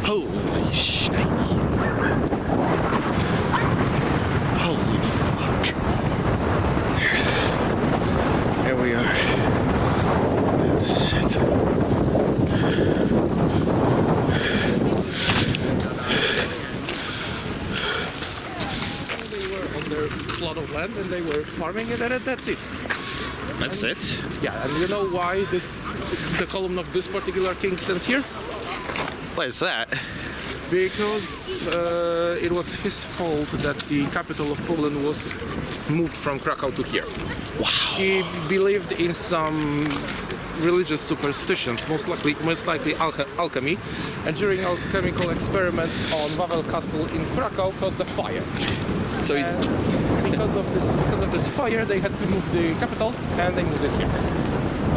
Holy shnikes. Holy fuck. Here we are. Shit. They were on their plot of land and they were farming it, and that's it. That's it? Yeah, and you know why the column of this particular king stands here? What is that? Because it was his fault that the capital of Poland was moved from Krakow to here. Wow. He believed in some religious superstitions, most likely alchemy, and during alchemical experiments on Wawel Castle in Krakow caused a fire. So he, Because of this fire, they had to move the capital, and they moved it here.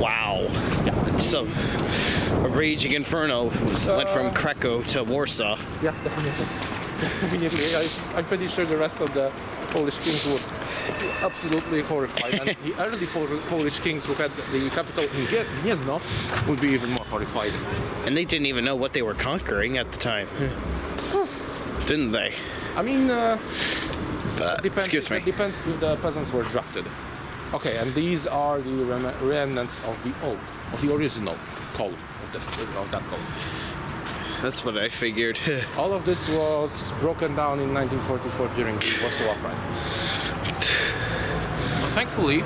wow. Yeah. So a raging inferno went from Krakow to Warsaw. Yeah, definitely. I'm pretty sure the rest of the Polish kings were absolutely horrified, and the early Polish kings who had the capital in Gniezno would be even more horrified. And they didn't even know what they were conquering at the time. Didn't they? I mean, depends, excuse me. It depends if the peasants were drafted. Okay, and these are the remnants of the original column of that column. That's what I figured. All of this was broken down in 1944 during the Warsaw Uprising. But thankfully,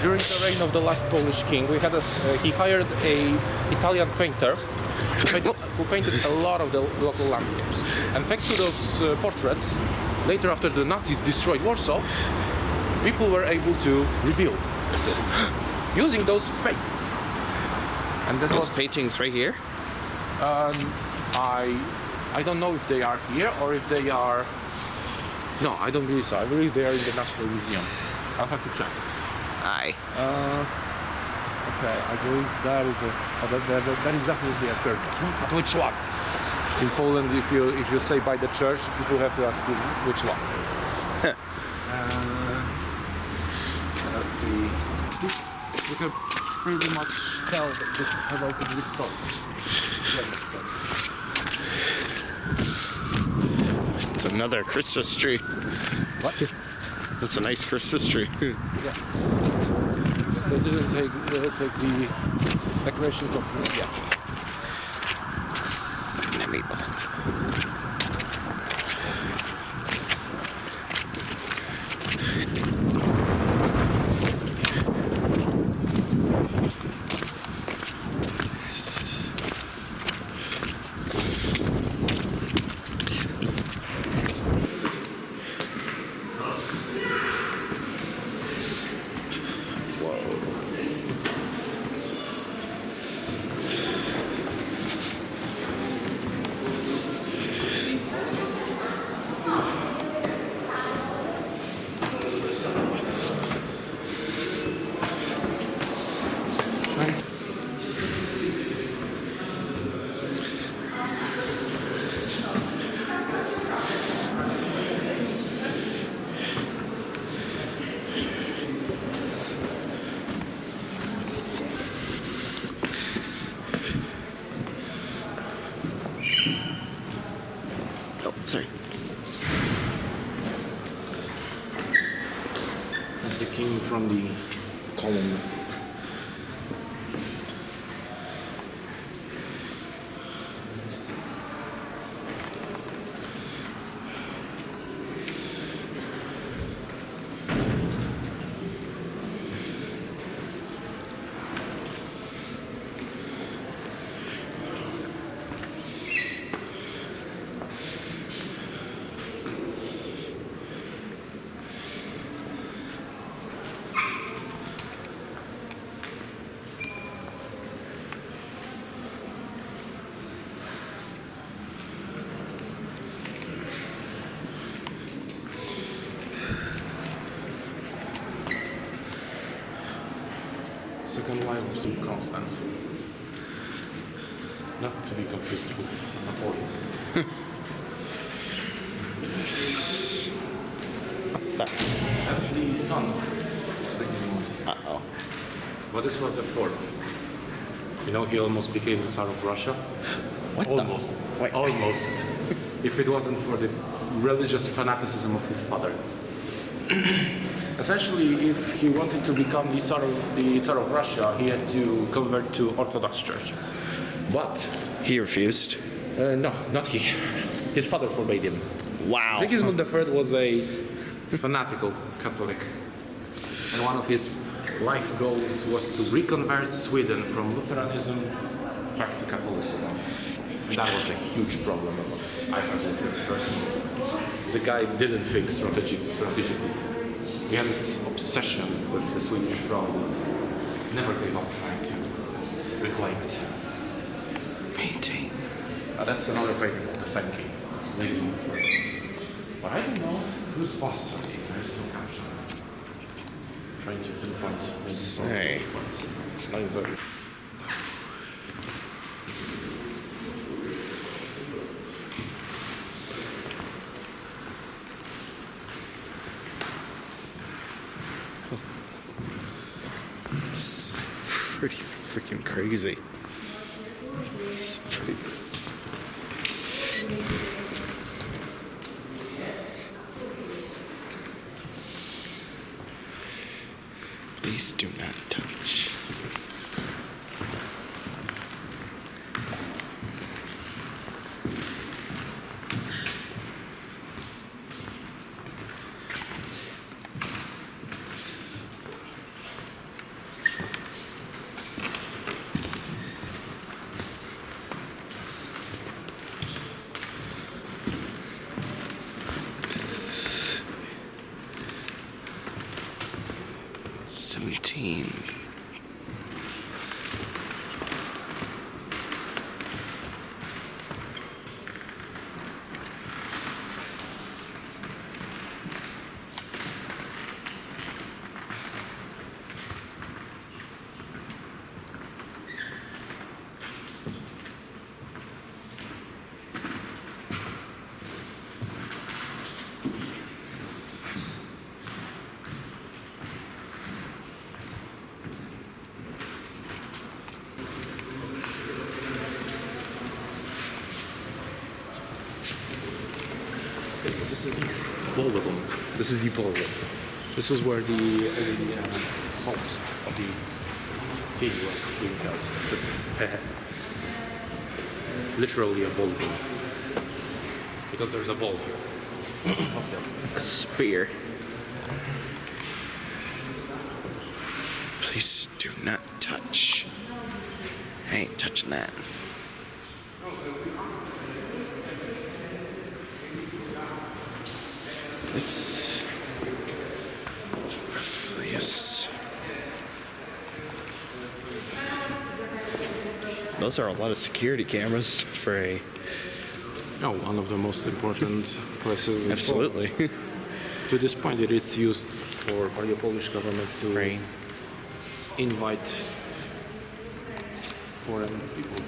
during the reign of the last Polish king, he hired a Italian painter who painted a lot of the local landscapes. And thanks to those portraits, later after the Nazis destroyed Warsaw, people were able to rebuild the city using those paintings. And that Those was, paintings right here? I don't know if they are here or if they are. No, I don't believe so. I believe they are in the National Museum. I'll have to check. Aye. Okay, I believe that is definitely a church. But which one? In Poland, if you say by the church, people have to ask you which one. Let's see. You can pretty much tell this about this story. It's another Christmas tree. What? That's a nice Christmas tree. Yeah. They didn't take the decorations of yeah. Sorry. That's the king from the column. Second wife was Constance. Not to be confused with Napoleon. That's the son of Sigismund. Uh-oh. But this was the fourth. You know, he almost became the Tsar of Russia. What Almost. the? Wait. Almost. If it wasn't for the religious fanaticism of his father. Essentially, if he wanted to become the Tsar of Russia, he had to convert to Orthodox Church. But He refused. no, not he. His father forbade him. Wow. Sigismund III was a fanatical Catholic, and one of his life goals was to reconvert Sweden from Lutheranism back to Catholicism. And that was a huge problem. I personally think personally. The guy didn't think strategically. He had this obsession with the Swedish throne and never gave up trying to reclaim it. Painting. That's another painting of the same king. Maybe more first. But I don't know whose bust are these. There's no caption. Trying to pinpoint maybe Say. not very. It's pretty freaking crazy. It's pretty. Please do not touch. This is 17. Okay, so this is the ballroom. This is the ballroom. This was where the halls of the king were being held. Literally a ballroom. Because there's a ball here. What's that? A spear. Please do not touch. I ain't touching that. It's roughly those are a lot of security cameras for a. Oh, one of the most important places. in Absolutely. Poland. To this point, it is used by the Polish government to Right. invite foreign people.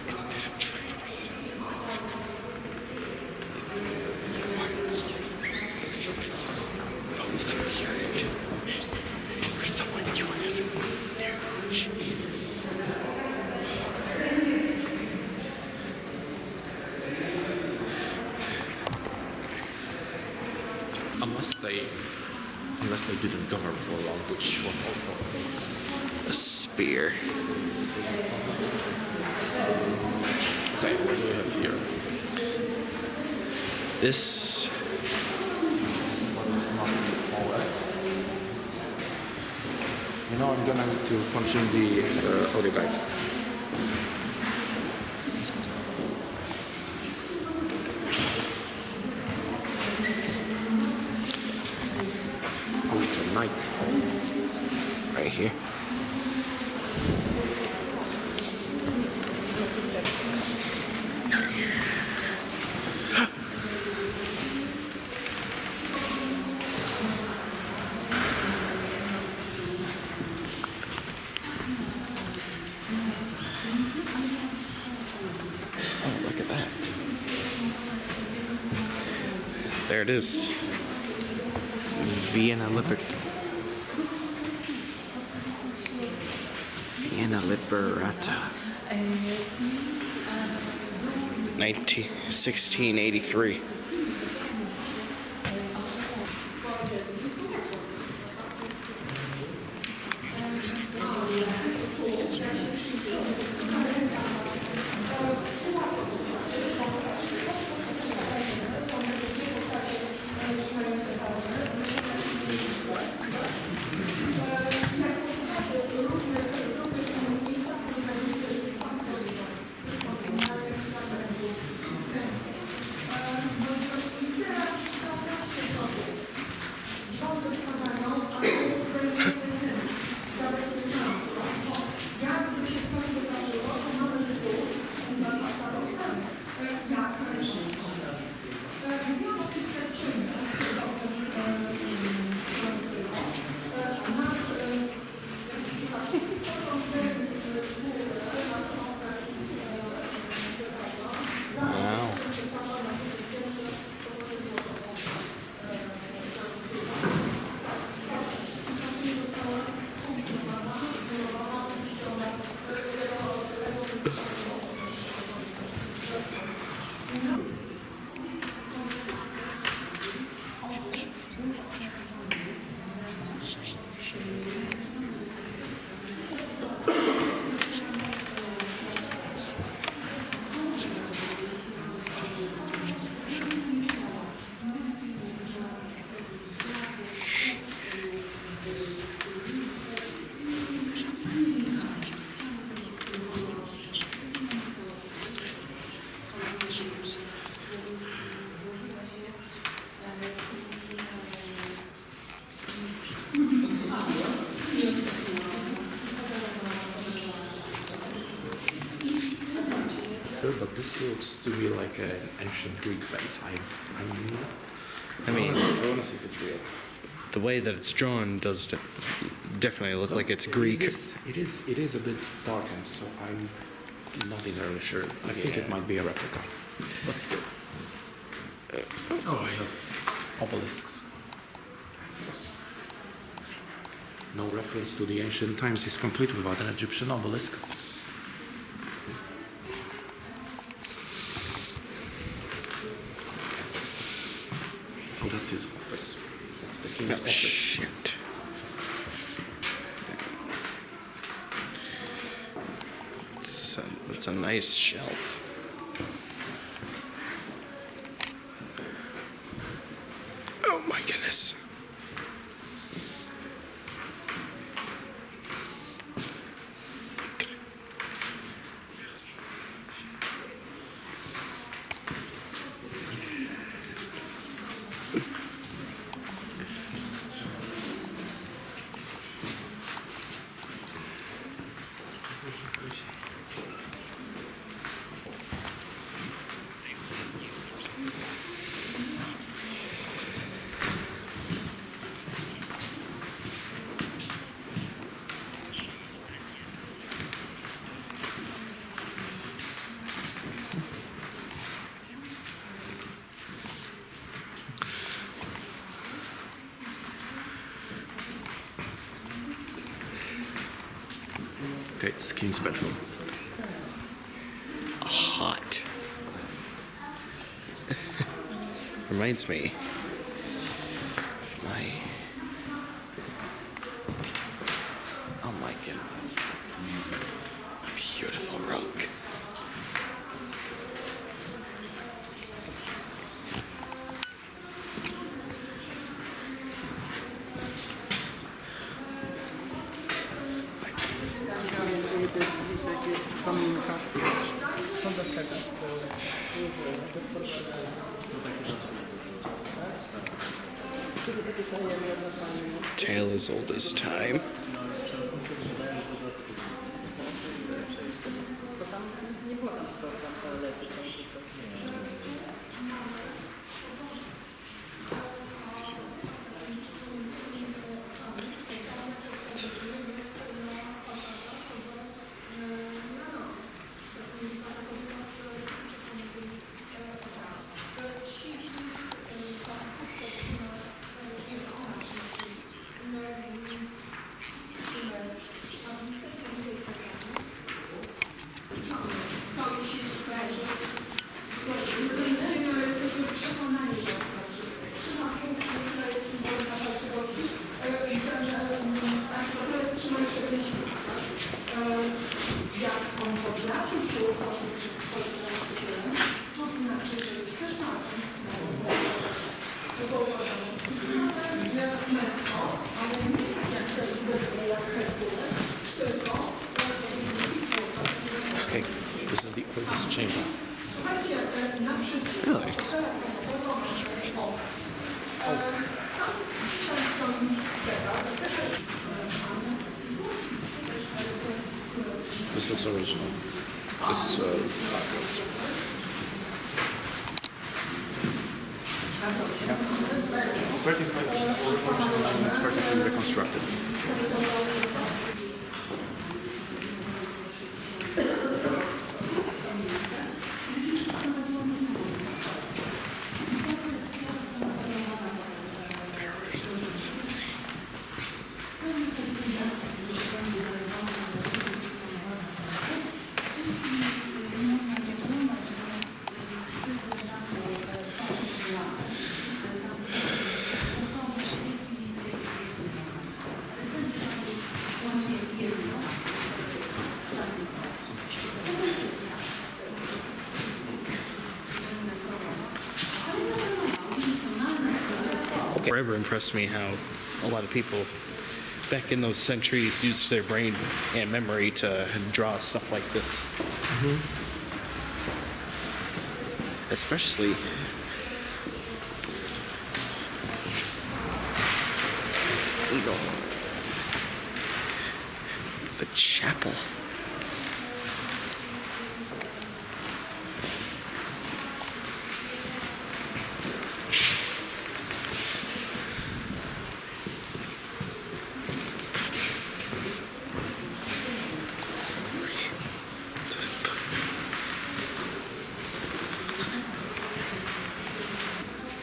Instead of trying for someone you haven't Unless they didn't govern for long, which was also the case. a spear. Okay, what do we have here? This What is not forward? You know, I'm gonna need to punch in the audio guide. Oh, it's a knight. right here. there it is. Vienna Liberata. 1683. Wow. But this looks to me like an ancient Greek base. I mean, I want to see if it's real. the way that it's drawn does definitely look like it's Greek. It is a bit darkened, so I'm not entirely sure. I think it might be a replica, but still. I have obelisks. Yes. No reference to the ancient times is complete without an Egyptian obelisk. Oh, that's his office. That's the king's office. Shit. It's a nice shelf. Oh my goodness. Okay, it's king's bedroom. Hot. Reminds me of my. Oh my goodness. Beautiful rug. Tale as old as time. Okay, this is the oldest chamber. Really? This looks original. This fireplace. 35 original elements, 33 reconstructed. Forever impressed me how a lot of people back in those centuries used their brain and memory to draw stuff like this. Especially the chapel.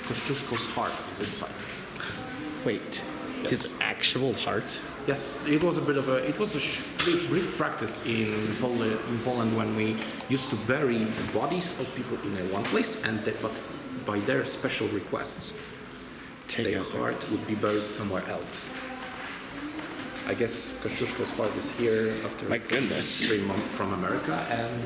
Kościuszko's heart is inside. Wait, his actual heart? Yes, it was a bit of a. It was a brief practice in Poland when we used to bury the bodies of people in one place, but by their special requests, their heart would be buried somewhere else. I guess Kościuszko's heart is here after My goodness. 3 months from America, and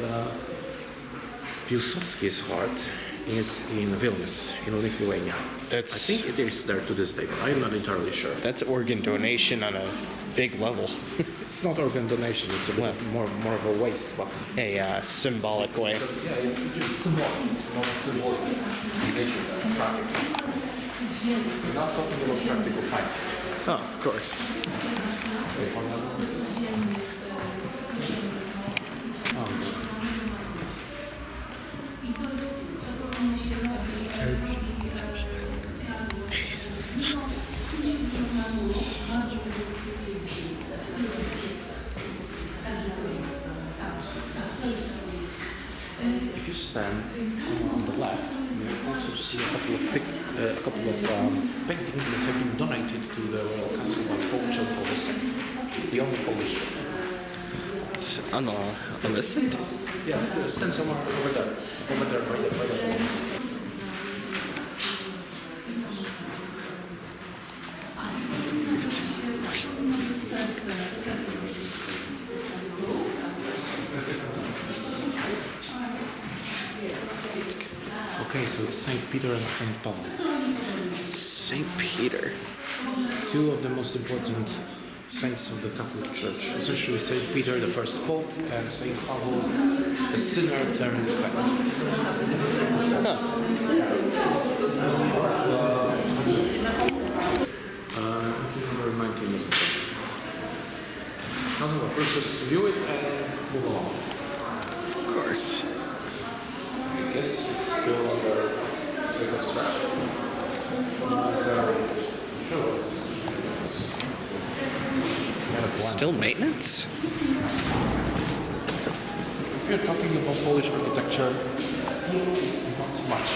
Piłsudski's heart is in Vilnius, in Lithuania. I think it is there to this day, but I'm not entirely sure. That's organ donation on a big level. It's not organ donation; it's a bit more of a waste, but A symbolic way. yeah, it's just symbolic. It's not symbolic in nature, practical. We're not talking about practical types. Oh, of course. If you stand on the left, you also see a couple of paintings that have been donated to the royal castle by Pope John Paul II, the only Polish. It's on this side? Yes, stand somewhere over there, by the wall. Okay, so it's Saint Peter and Saint Paul. St. Peter. Two of the most important saints of the Catholic Church. Essentially, Saint Peter, the first pope, and Saint Paul, a sinner turned saint. Remind me of something. Let's just view it and move along. Of course. I guess it's still under reconstruction. Still maintenance? If you're talking about Polish architecture, still it's not much.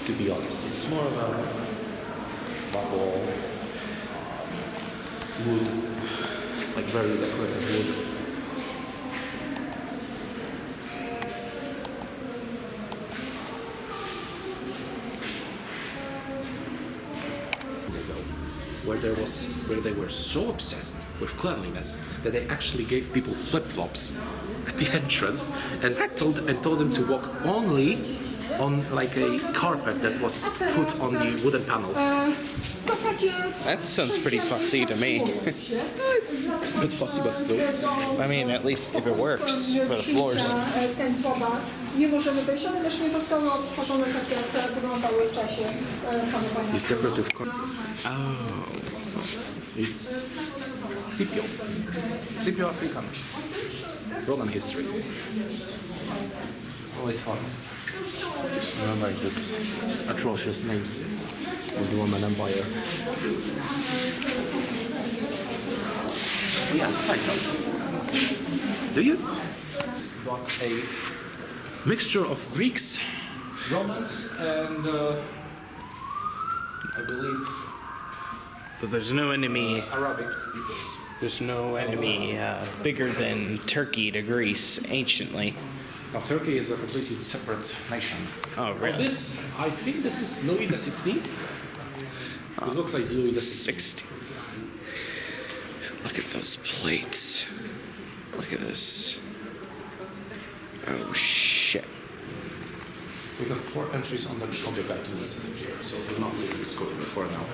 To be honest, it's more of a marble, wood, like very decorative wood. Where they were so obsessed with cleanliness that they actually gave people flip-flops at the entrance and told them to walk only on like a carpet that was put on the wooden panels. That sounds pretty fussy to me. It's a bit fussy, but still. I mean, at least if it works for the floors. Nie możemy wejść, one też nie zostały odtworzone tak, jak wyglądały w czasie panowania. It's decorative. It's Scipio. Scipio Africanus. Roman history. Always fun. Remember these atrocious names of the Roman Empire. Yeah, side note. Do you? Got a mixture of Greeks, Romans, and I believe But there's no enemy. Arabic peoples. There's no enemy bigger than Turkey to Greece anciently. Now, Turkey is a completely separate nation. Oh, really? I think this is Louis the 16th. This looks like Louis the 16th. 60. Look at those plates. Look at this. Oh shit. We got 4 entries on the guide to this here, so we're not leaving this code before now.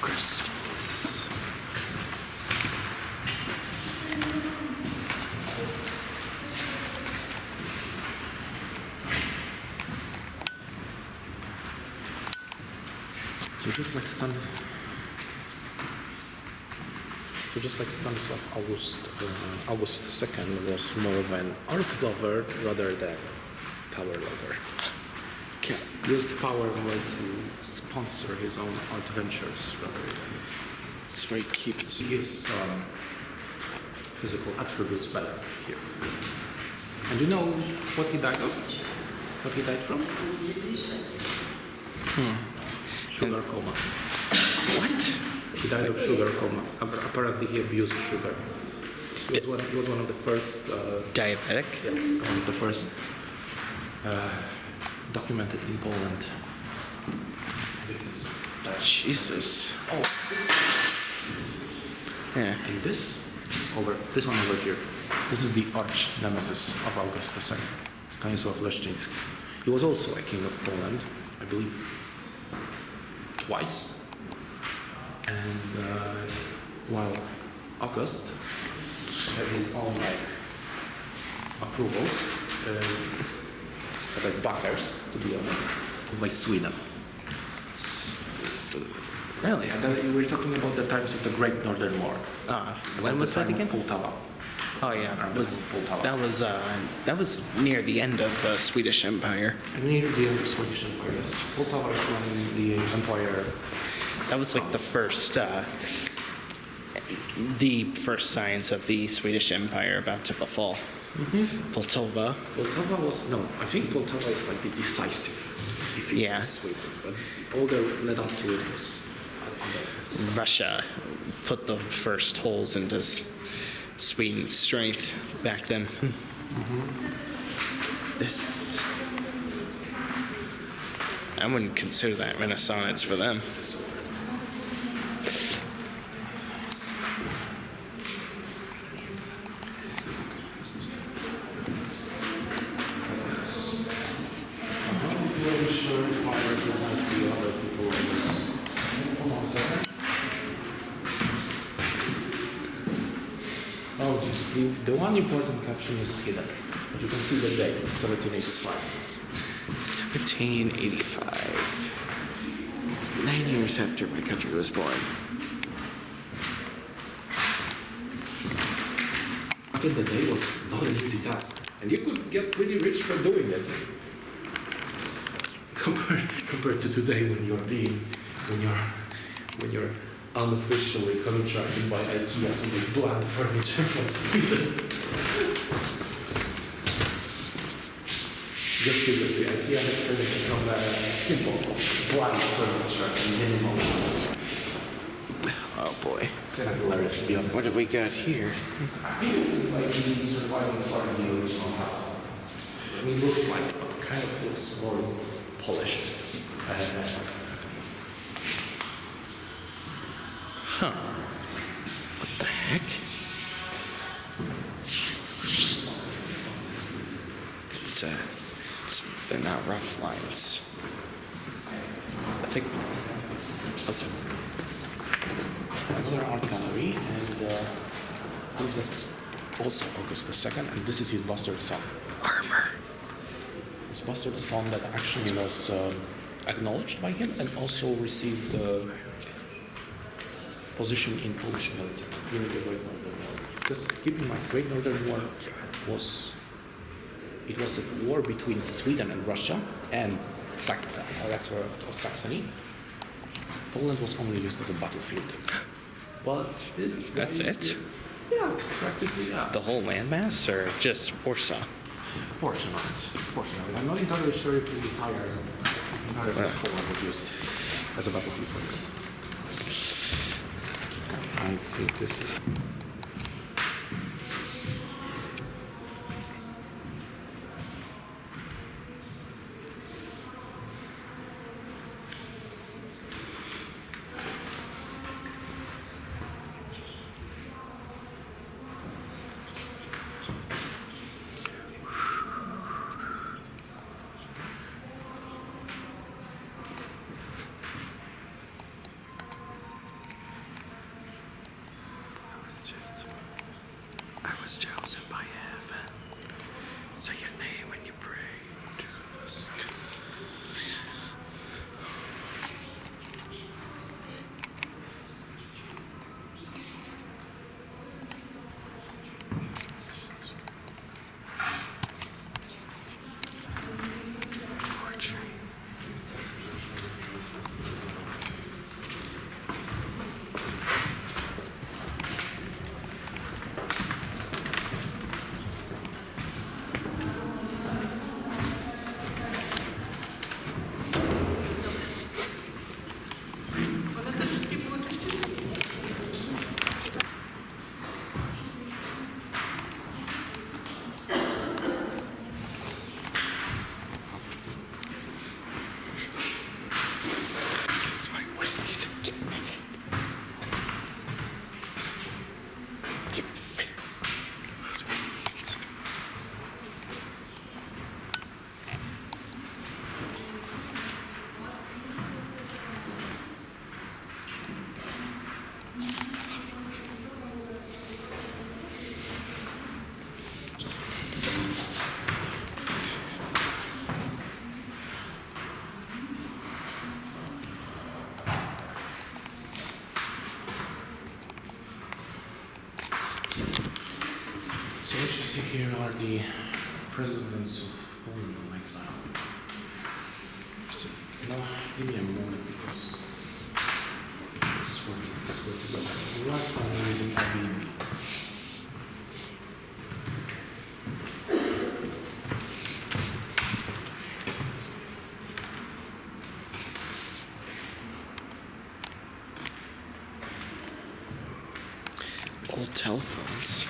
Crystals. So just like Stanislav August II was more of an art lover rather than power lover. Used power more to sponsor his own art ventures rather than That's where he keeps. his physical attributes better here. And you know what he died of? What he died from? Sugar coma. What? He died of sugar coma. Apparently he abused sugar. He was one of the first, Diabetic? one of the first documented in Poland. Jesus. Oh, Yeah. and this one over here, this is the arch nemesis of August II, Stanisław Leszczyński. He was also a king of Poland, I believe, twice. And while August had his own approvals, like backers, to be honest, by Sweden. Really? And then we were talking about the times of the Great Northern War. When was that again? Poltava. Oh yeah, Poltava. that was near the end of the Swedish Empire. And near the end of Swedish Empire, yes. Poltava is when the empire. That was like the first signs of the Swedish Empire about to befall. Poltava. Poltava was I think Poltava is like the decisive defeat Yeah. of Sweden, but all that led up to it was. Russia put the first holes into Sweden's strength back then. This, I wouldn't consider that Renaissance for them. Oh Jesus, the one important caption is hidden. But you can see the date, it's 1785. 1785. 9 years after my country was born. back in the day was not an easy task, and you could get pretty rich for doing it. Compared to today, when you're unofficially contracted by IKEA to make bland furniture from Sweden. Just seriously, IKEA has turned it from a simple bland furniture to minimal. Oh boy. It's kind of hilarious, to be honest. What have we got here? I think this is like the surviving part of the original castle. I mean, it looks like it, but kind of looks more polished. Huh. What the heck? They're not rough lines. I think. What's it? Another art gallery, and I believe that's also August 2nd, and this is his bastard son. Armor. His bastard son that actually was acknowledged by him and also received the position in Polish military during the Great Northern War. Because keep in mind, Great Northern War was a war between Sweden and Russia and Electorate of Saxony. Poland was only used as a battlefield. But this That's it? Yeah, practically, yeah. The whole landmass, or just Warsaw? Portion of it. Portion of it. I'm not entirely sure if the entire Poland was used as a battlefield for this. I think this is. I was chosen by heaven. Say your name when you pray to us. Poetry. So what you see here are the presidents of Poland in exile. So, give me a moment because I swear to God, this is the last time I'm using Airbnb. Old telephones.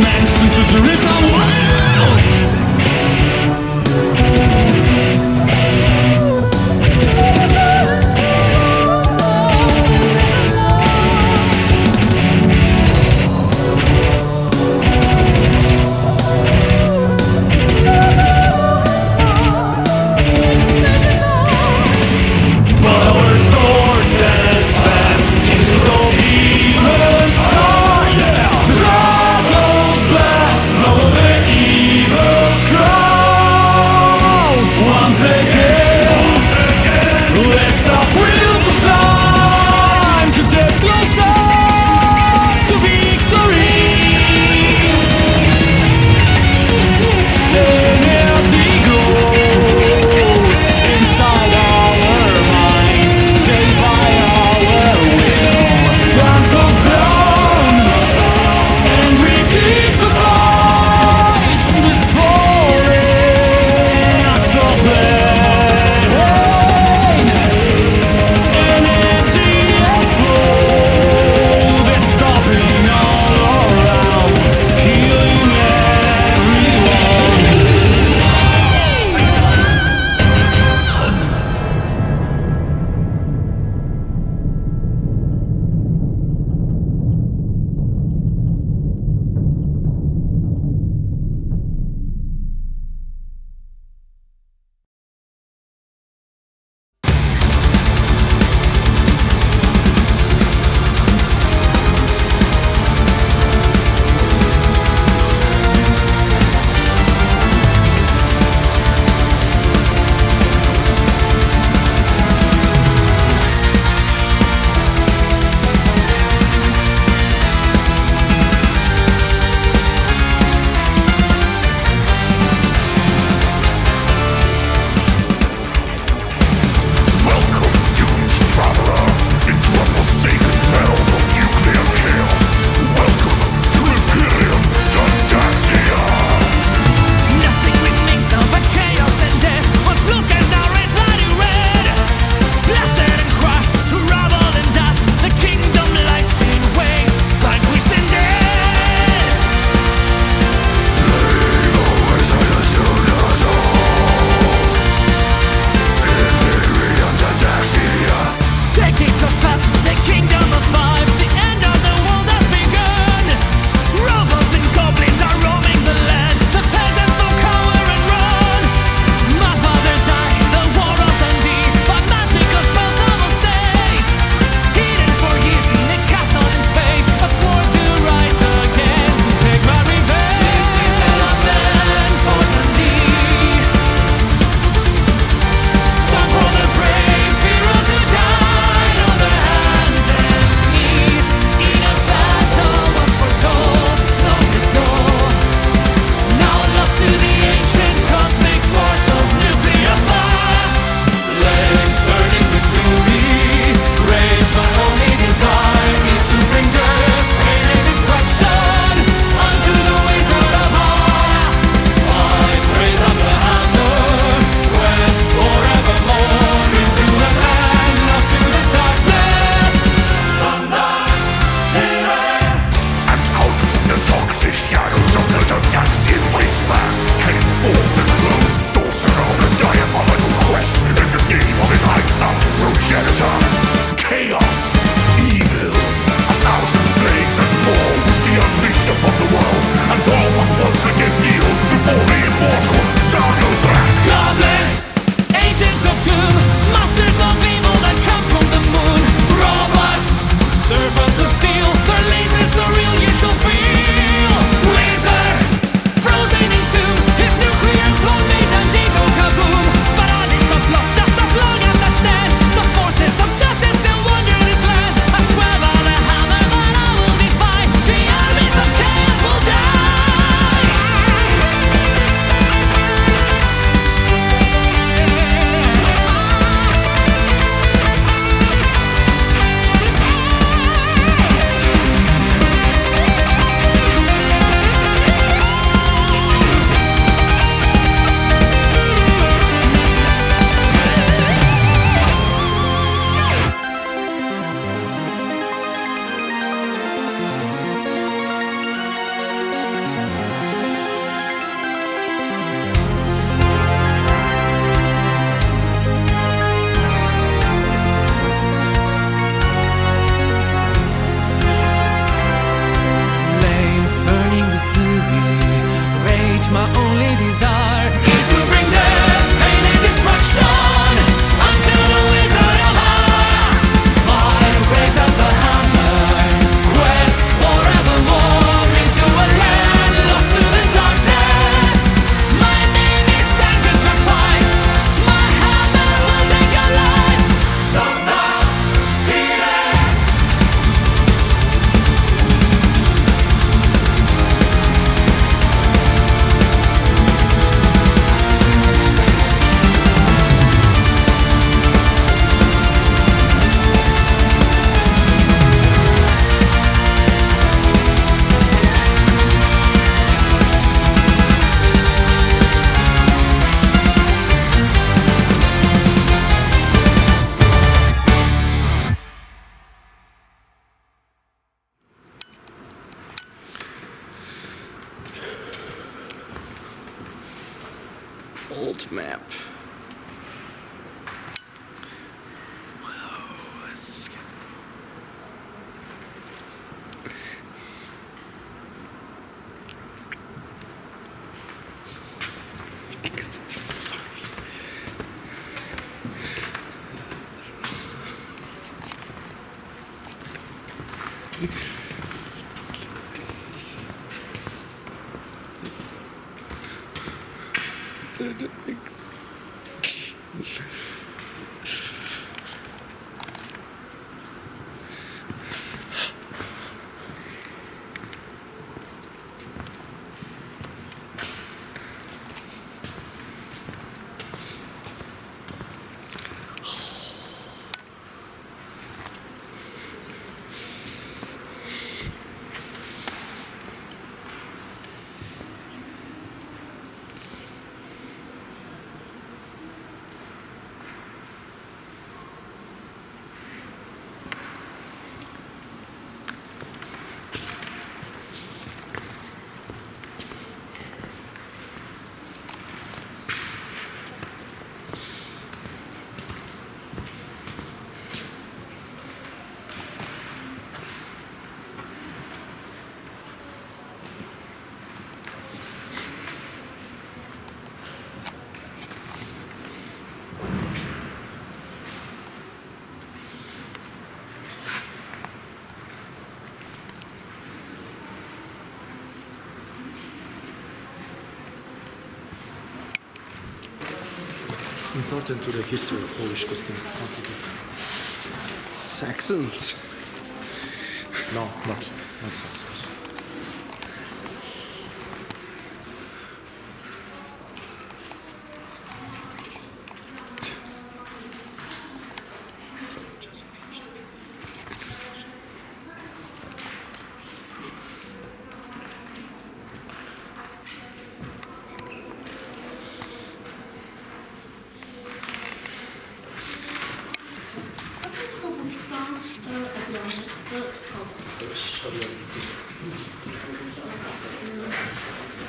dimension to the written world. old map. Wow, that's because it's funny. Important to the history of Polish constitution. Saxons. No, not Saxons.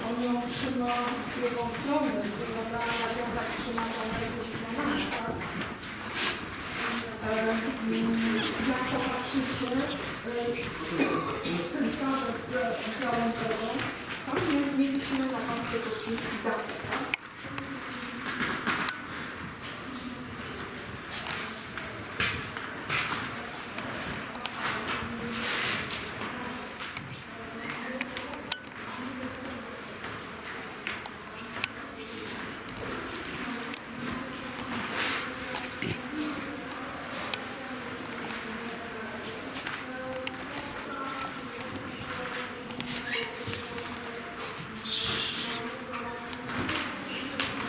On ją trzyma w drugą stronę, wygląda jak ją tak trzyma, to ona jest znana, tak? Jak popatrzycie, ten starzec z gałęzową, tam mieliśmy na konstytucji datę, tak?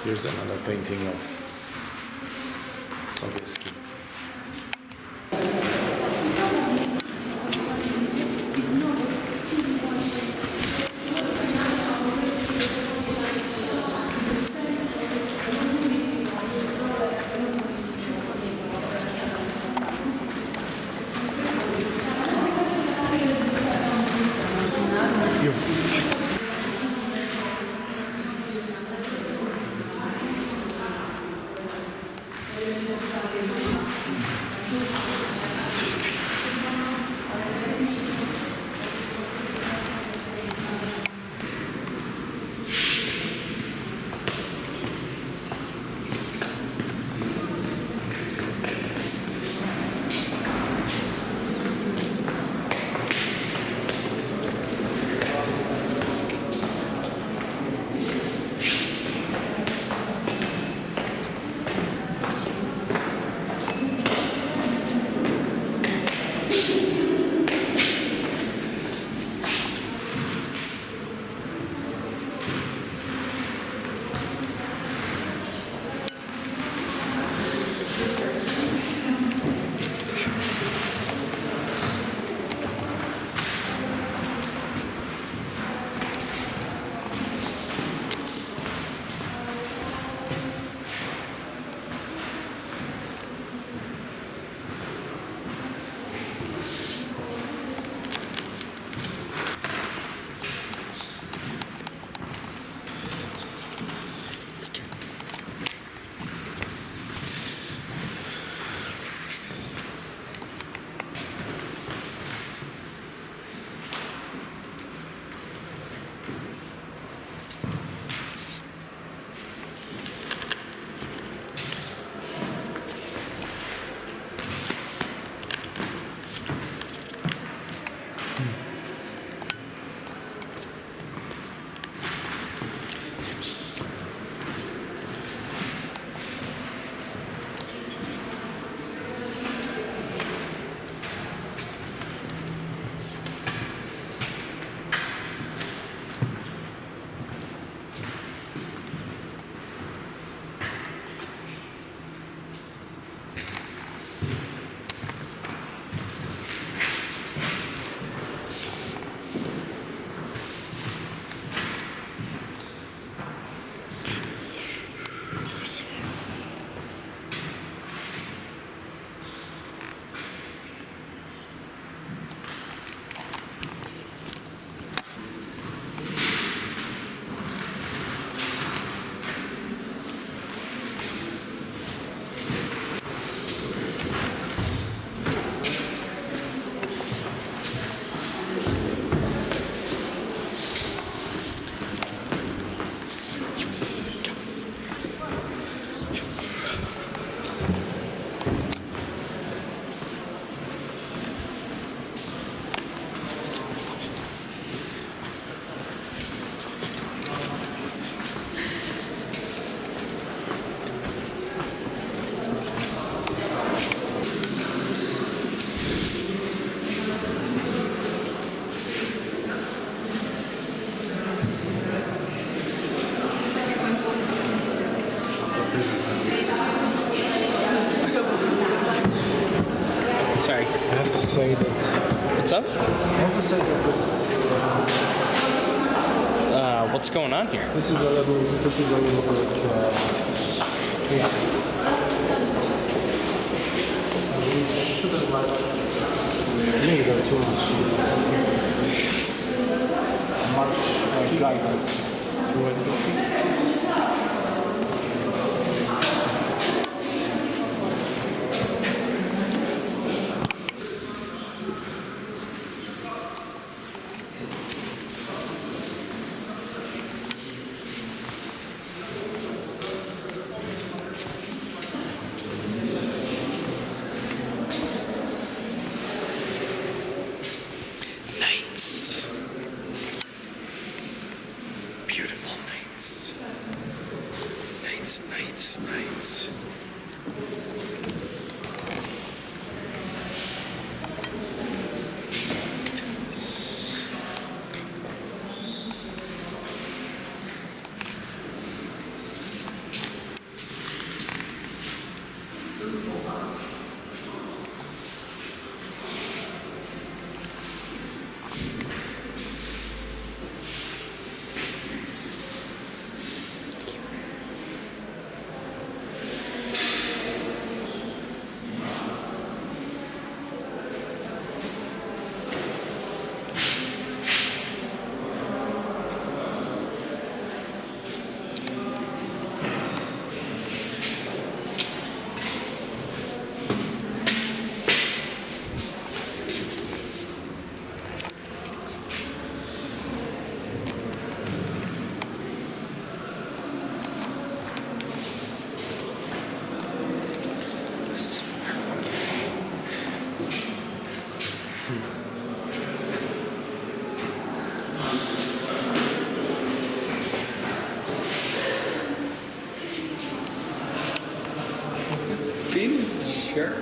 Here's another painting of Sobieski. You What's going on here? This is a little bit, yeah. We shouldn't linger too much guidance. Nights. Beautiful nights. Nights. Sure.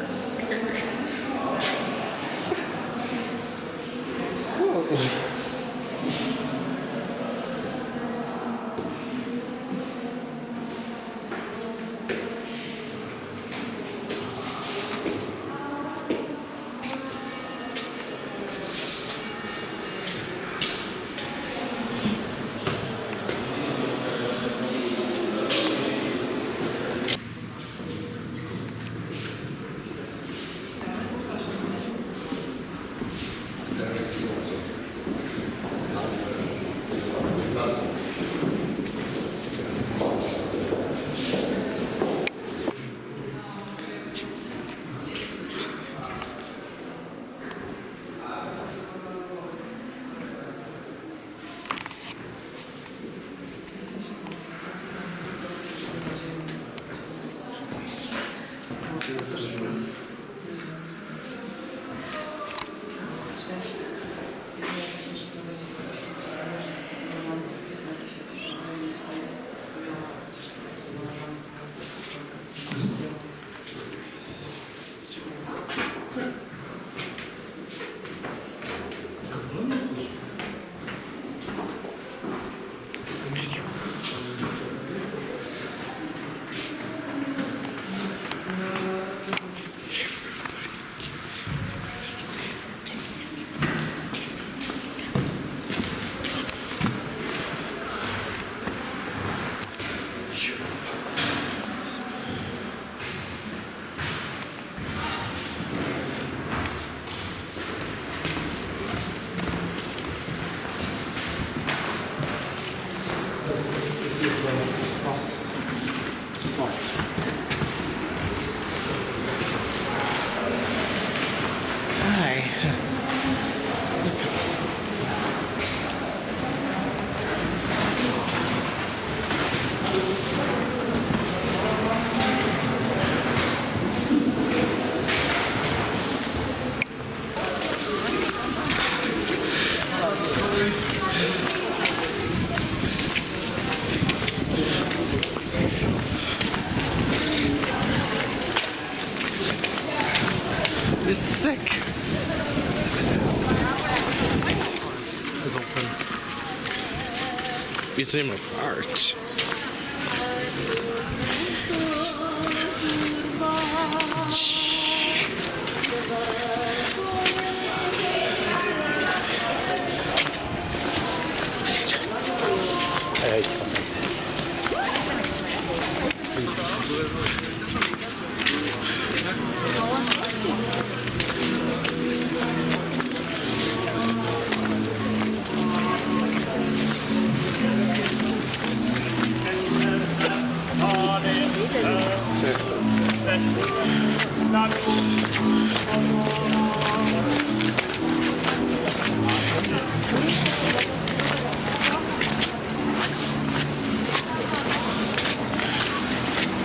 It's sick. It's open. Museum of Art. hate stuff like this.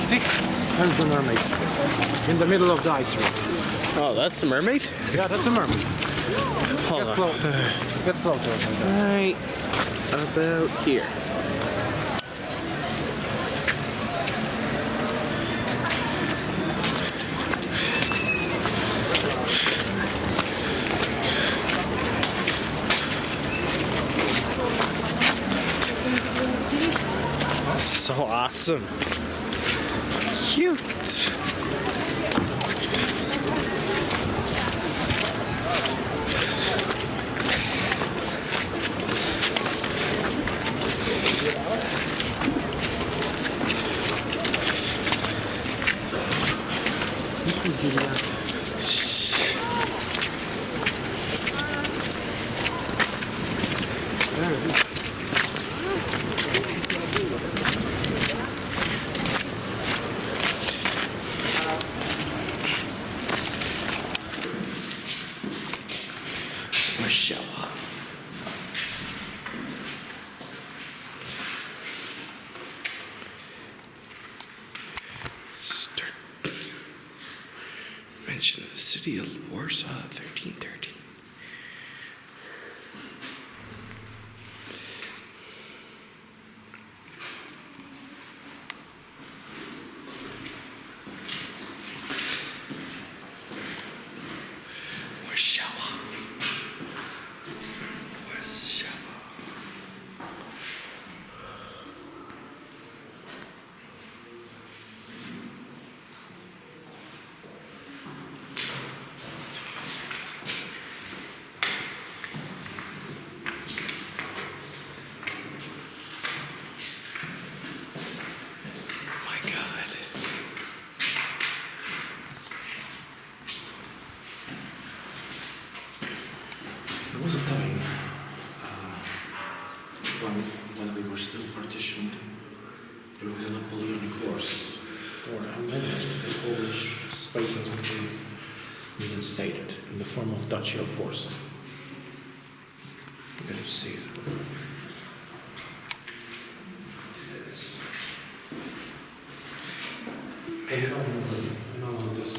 See? There's the mermaid. In the middle of the ice rink. Oh, that's the mermaid? Yeah, that's a mermaid. Hold Get, on. get closer. Right about here. So awesome. Cute. Warsaw. Start. Mention of the city of Warsaw, 1313. Warsaw. Warsaw. My God. There was a time when we were still partitioned during the Napoleonic Wars for a moment the Polish state was reinstated in the form of Duchy of Warsaw. You can see it. Yes. And on this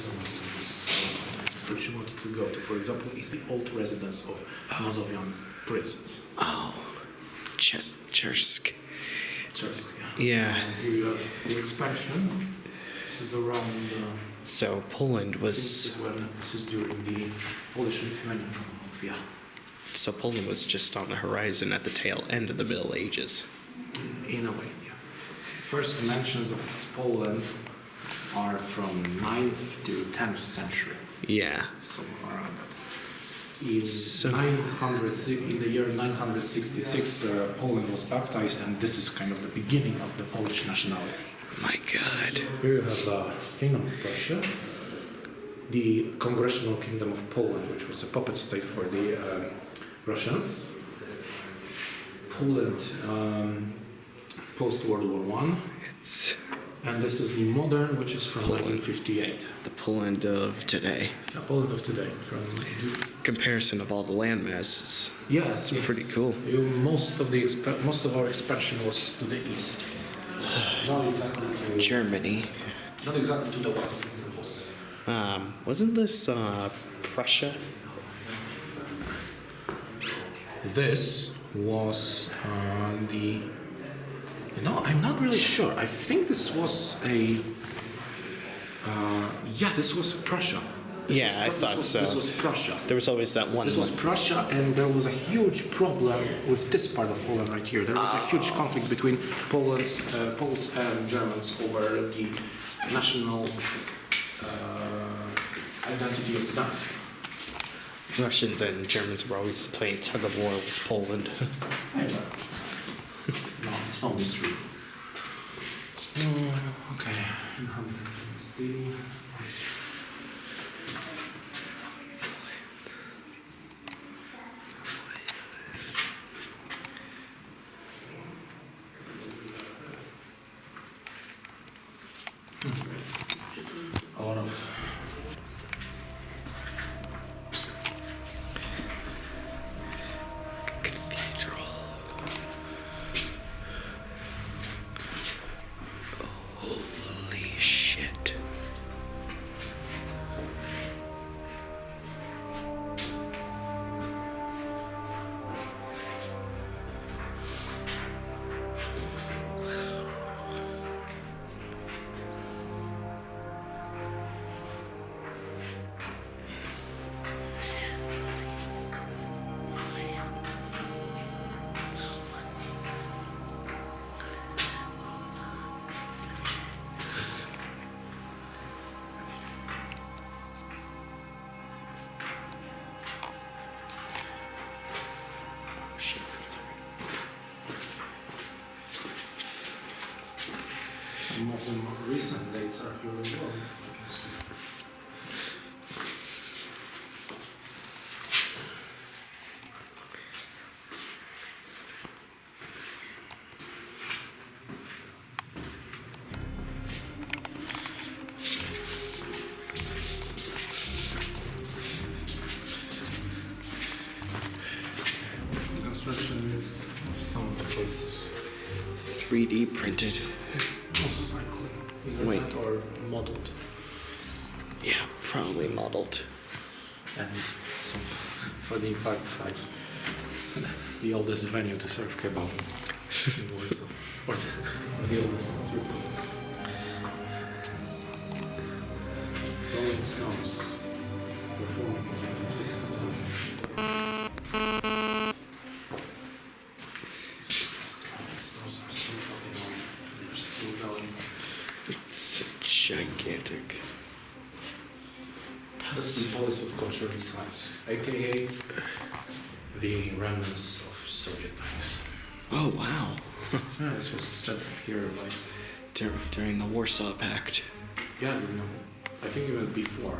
which you wanted to go to, for example, is the old residence of Mazovian prisons. Oh, Chersk. Chersk, Yeah. And here you have the expansion. This is around. So Poland This is was. when this is during the Polish-Lithuanian Commonwealth. Yeah. So Poland was just on the horizon at the tail end of the Middle Ages. In a way, yeah. First mentions of Poland are from 9th to 10th century, Yeah. somewhere around that. In, So- 900, in the year 966, Poland was baptized, and this is kind of the beginning of the Polish nationality. My God. Here you have the Kingdom of Prussia, the Congressional Kingdom of Poland, which was a puppet state for the Russians. Poland post-World War One, It's and this is the modern, which is from Poland. 1958. the Poland of today. The Poland of today. From Comparison of all the land masses. yes, It's pretty cool. Most of our expansion was to the east, not exactly to Germany. not exactly to the west. It was Wasn't this Prussia? This was the. I'm not really sure. I think this was a. This was Prussia. Yeah, I thought so. This was Prussia. There was always that one. This was Prussia, and there was a huge problem with this part of Poland right here. There was a huge conflict between Poles and Germans over the national identity of Gdańsk. Russians and Germans were always playing tug of war with Poland. No, it's on the street. Okay, inhabitants of the city. A lot of Cathedral. Holy shit. some of the more recent dates are here as well. I guess. Construction is of some places 3D printed. most likely either Wait. that or modeled. Yeah, probably modeled. And some funny facts like the oldest venue to serve kebab in Warsaw. Or the oldest strip club. Rolling Stones performing in 1967. Those are still fucking on. They're still going. It's gigantic. That's the Palace of Culture and Science, aka the remnants of Soviet times. Oh wow. Yeah, this was set here by, During the Warsaw Pact. yeah, you know, I think even before.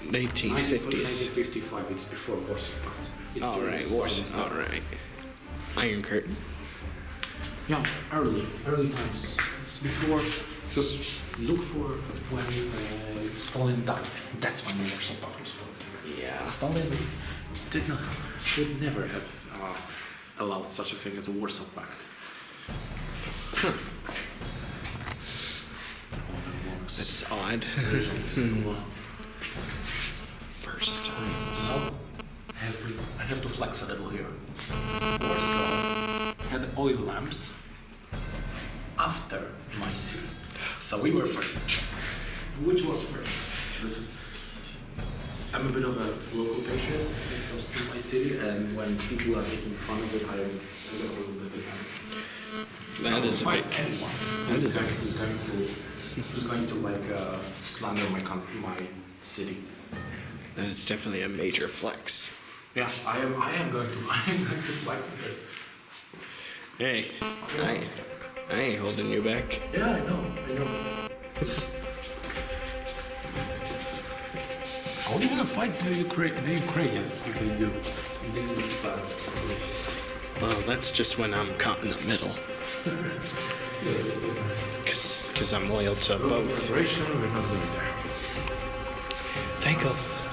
1950s. 1955, it's before Warsaw Pact. It's during Alright, the Warsaw. Stalin stuff. Alright. Iron Curtain. Yeah, early times. It's before, just look for when Stalin died. That's when the Warsaw Pact was formed. Yeah. Stalin would never have allowed such a thing as a Warsaw Pact. That's odd. So, First time. I have to flex a little here. Warsaw had oil lamps after my city. So we were first. Which was first? This is. I'm a bit of a local patriot when it comes to my city, and when people are making fun of it, I am a little bit defensive. That is a fight big. anyone that is a- who's going to like slander my city. That is definitely a major flex. Yeah, I am going to flex because Hey, I ain't holding you back. yeah, I know. I would even fight the Ukrainians if they do. They do style. Well, that's just when I'm caught in the middle. Cause I'm loyal to both. Reparation, we're not doing there.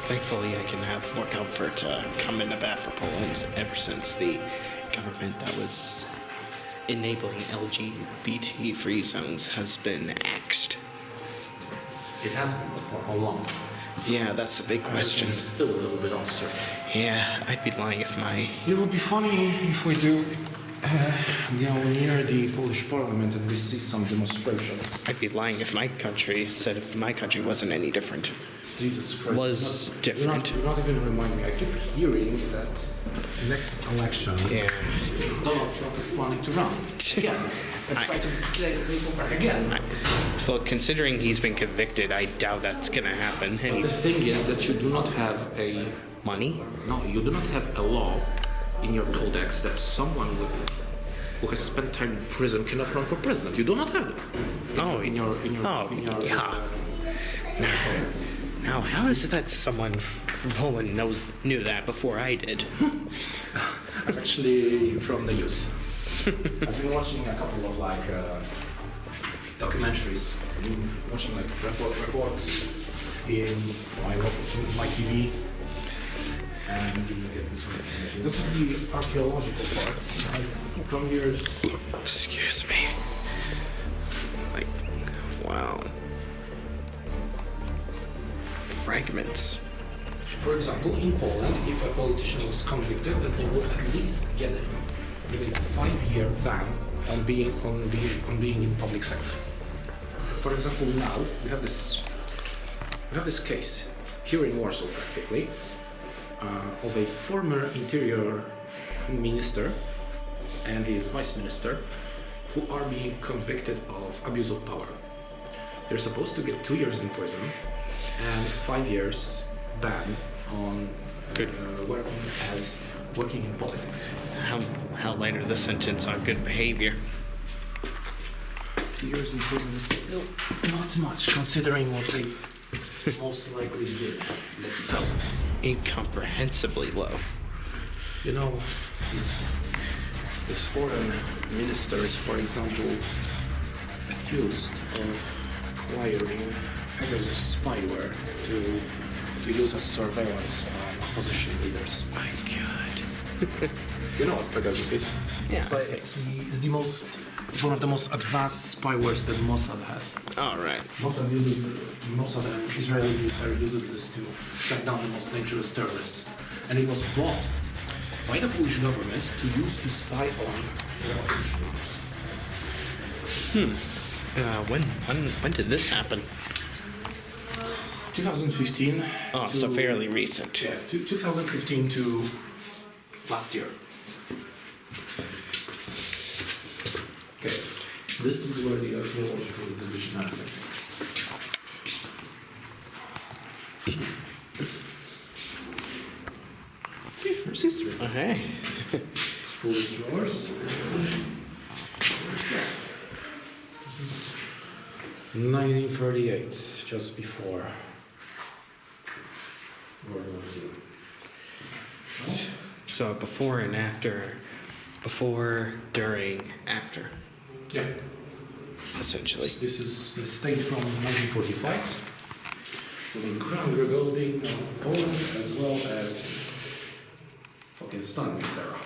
Thankfully, I can have more comfort coming to bat for Poland ever since the government that was enabling LGBT free zones has been axed. It has been for how long? Yeah, that's a big question. It's still a little bit uncertain. Yeah, I'd be lying if my It would be funny if we do go near the Polish parliament and we see some demonstrations. I'd be lying if my country said if my country wasn't any different. Jesus Christ. Was You're not- different. You're not even remind me. I keep hearing that next election, Yeah. Donald Trump is planning to run again and try to take over again. Well, considering he's been convicted, I doubt that's gonna happen. And But the he's thing is that you do not have money. you do not have a law in your codex that someone with who has spent time in prison cannot run for president. You do not have that. In your yeah. Now, how is it that someone from Poland knew that before I did? I'm actually from the news. I've been watching a couple of documentaries. I've been watching reports in my TV. And get this information. This is the archaeological part. From here. Excuse me. Like, wow. Fragments. For example, in Poland, if a politician was convicted, then they would at least get a 5-year ban on being in public sector. For example, now we have this case here in Warsaw, practically, of a former interior minister and his vice minister who are being convicted of abuse of power. They're supposed to get 2 years in prison and 5 years ban on working in politics. How light are the sentence on good behavior? 2 years in prison is still not much, considering what they most likely did in the 2000s. Incomprehensibly low. You know, this foreign minister is, for example, accused of acquiring Pegasus spyware to use as surveillance on opposition leaders. My God. You know what Pegasus is? Yeah, It's one of the most advanced spywares that Mossad has. All right. Mossad and Israeli military uses this to shut down the most dangerous terrorists. And it was bought by the Polish government to use to spy on the opposition leaders. When did this happen? 2015. Oh, so fairly recent. Yeah, 2015 to last year. Okay, this is where the archaeological exhibition happens. Okay, there's history. Okay. Spool is yours. This is 1938, just before World War II. So before and after, before, during, after, Yeah. essentially. This is the state from 1945, the crown rebuilding of Poland as well as fucking Stalinist era.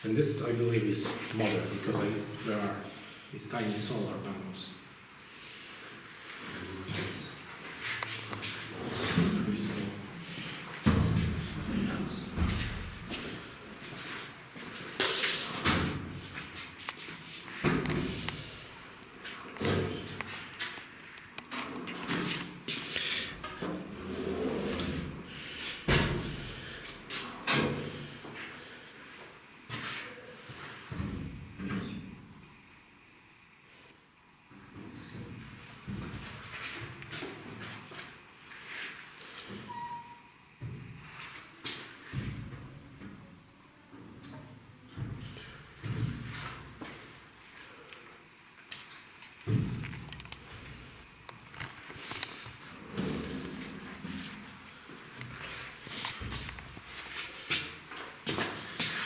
And this, I believe, is modern because there are these tiny solar panels.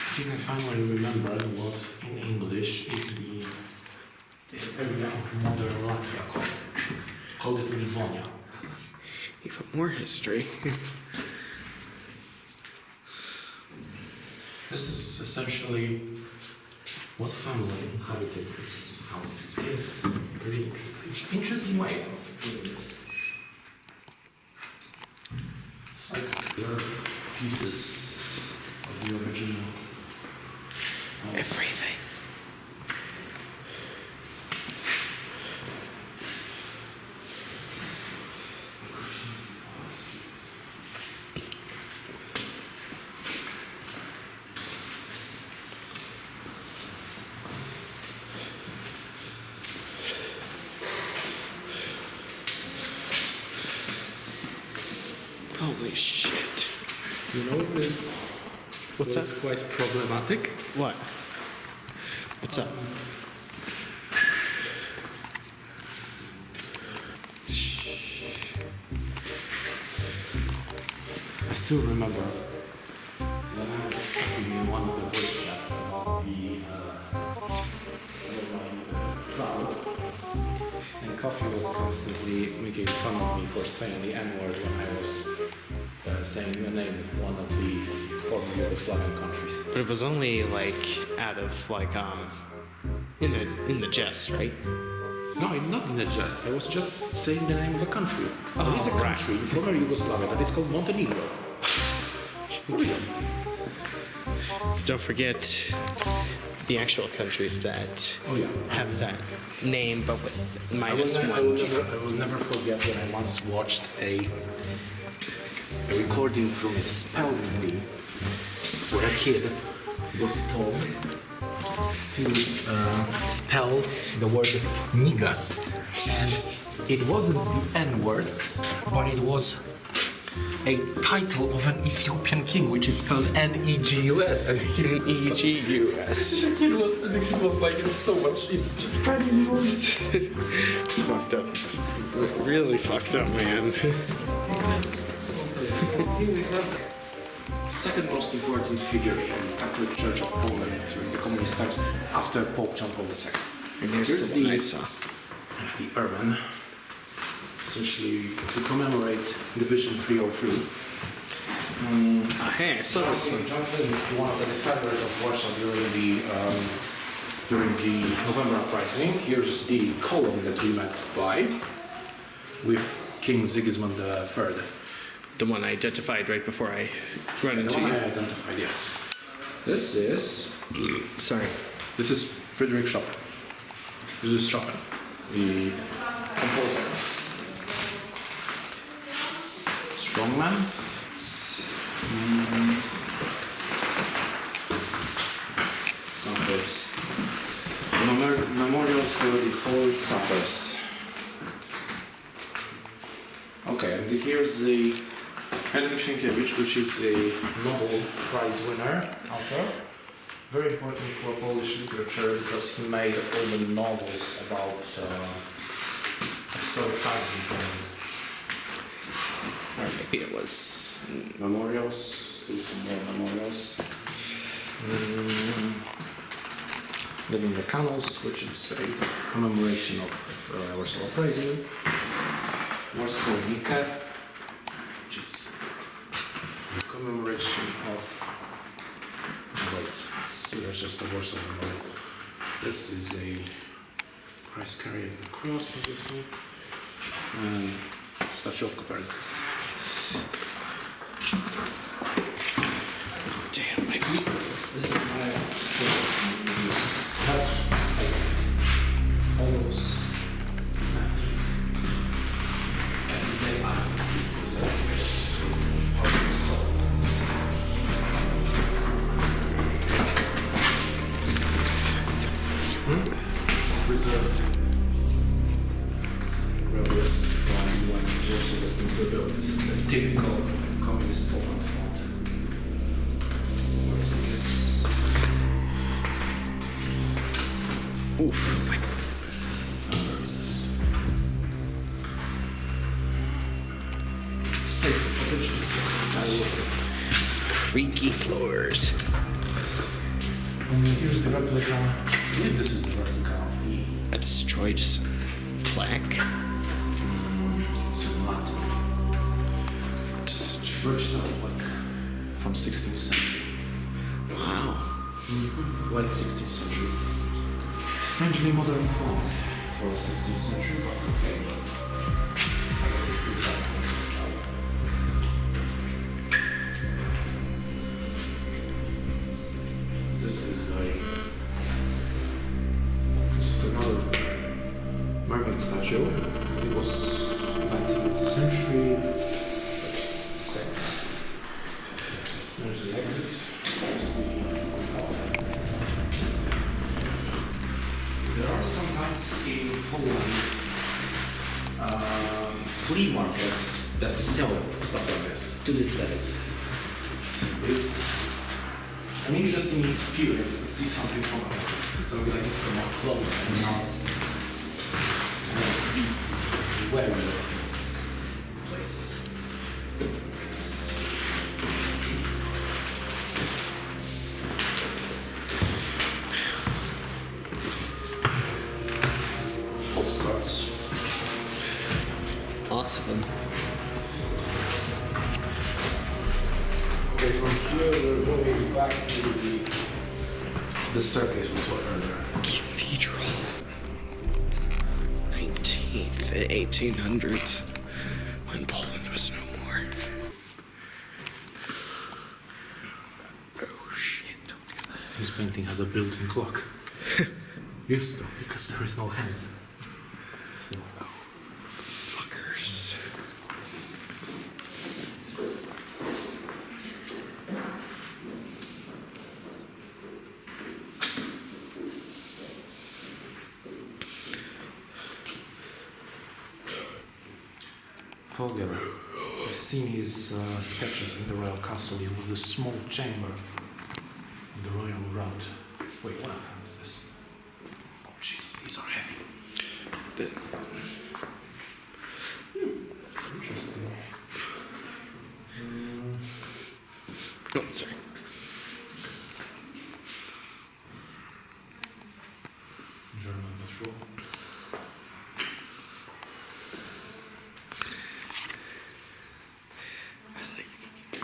I think I finally remembered what in English is the area of modern Latvia called it Livonia. Even more history. This is essentially what family inhabited this house. It's pretty interesting way of doing this. It's like there are pieces of the original. Everything. Holy shit. You know this What's was that? quite problematic. What? What's up? I still remember when I was talking in one of the voice chats about my travels, and Coffee was constantly making fun of me for saying the N-word when I was saying the name of one of the former Yugoslavian countries. But it was only like out of like in the jest, right? No, not in a jest. I was just saying the name of a country. There is a country in former Yugoslavia that is called Montenegro. For real. Don't forget the actual countries that have that name, but with minus I one. will never forget when I once watched a recording from a spelling bee where a kid was told to spell the word niggas. And it wasn't the N-word, but it was a title of an Ethiopian king, which is spelled N-E-G-U-S. And E-G-U-S. the kid was like, it's so much, it's Fucked up. Really fucked up, man. second most important figure in the Catholic Church of Poland during the communist times after Pope John Paul II. And here's the one I saw. The urban, essentially to commemorate Division 303. Hey, I saw this one. John Paul is one of the defenders of Warsaw during the November uprising. Here's the column that we met by with King Sigismund III. The one I identified right before I run The into one you. I identified, yes. This is Friedrich Chopin. This is Chopin, the composer. Strongman. Sappers. Memorial for the fallen sappers. Okay, and here's the Henryk Sienkiewicz, which is a Nobel Prize winner, author. Very important for Polish literature because he made all the novels about historic times in Poland. Or maybe it was. Memorials, do some more memorials. Living the Canals, which is a commemoration of Warsaw Uprising. Warsaw Nika, which is a commemoration of. There's just a Warsaw Memorial. This is a Christ carrying the cross, obviously. And statue of Copernicus. Damn, my feet. This is my have all those everyday items preserved of its soul. Preserved relics from when Warsaw was being rebuilt. This is the typical communist Poland font. What is this? Oof. Where is this? Safe provisions. Creaky floors. And here's the replica. I believe this is the replica of the. A destroyed plaque. It's in Latin. Bridgestone plaque from 16th century. Wow. Late 16th century. Strangely modern font for 16th century, but okay. I guess it's pretty bad. This is just another mermaid statue. It was 19th century. Same. There's the exit. There's the. There are sometimes in Poland flea markets that sell stuff like this to this day. This an interesting experience to see something from like this from up close and not be wary of places. Postcards. Lots of them. Okay, from here we're going back to the staircase we saw earlier. Cathedral. 19th and 1800s, when Poland was no more. Oh shit, don't do that. This painting has a built-in clock. Used to, because there is no hands. So, Fuckers. Vogel, I've seen his sketches in the royal castle. It was a small chamber in the royal route. Wait, what is this? Oh Jesus, these are heavy. Interesting. Oh, sorry. German patrol. I like it.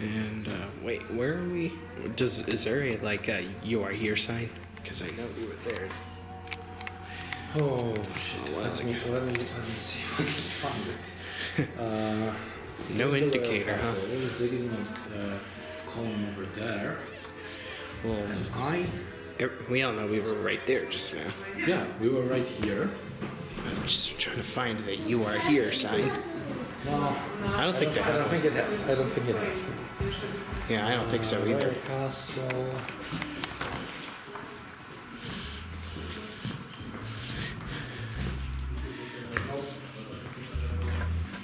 And wait, where are we? Is there a like a "You are here" sign? Because I know we were there. Oh shit! What is it? Let me see if I can find it. No Here's the indicator, royal huh? castle. There is Sigismund column over there. Well, And we all know we were right there just now. yeah, we were right here. I'm just trying to find the "You are here" sign. No, I don't think they I don't have. think it has. I don't think it has. Yeah, I don't think so either. Royal castle.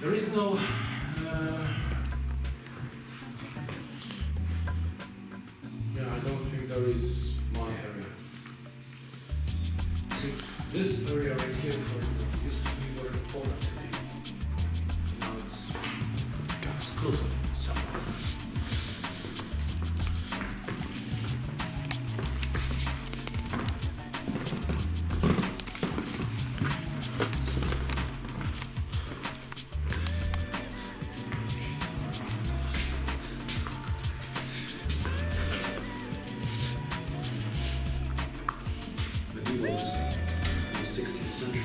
There is no. Yeah, I don't think there is my area. See, this area right here, for example, used to be where the Poland lived. Now it's exclusive somewhere. Medieval, the 16th century.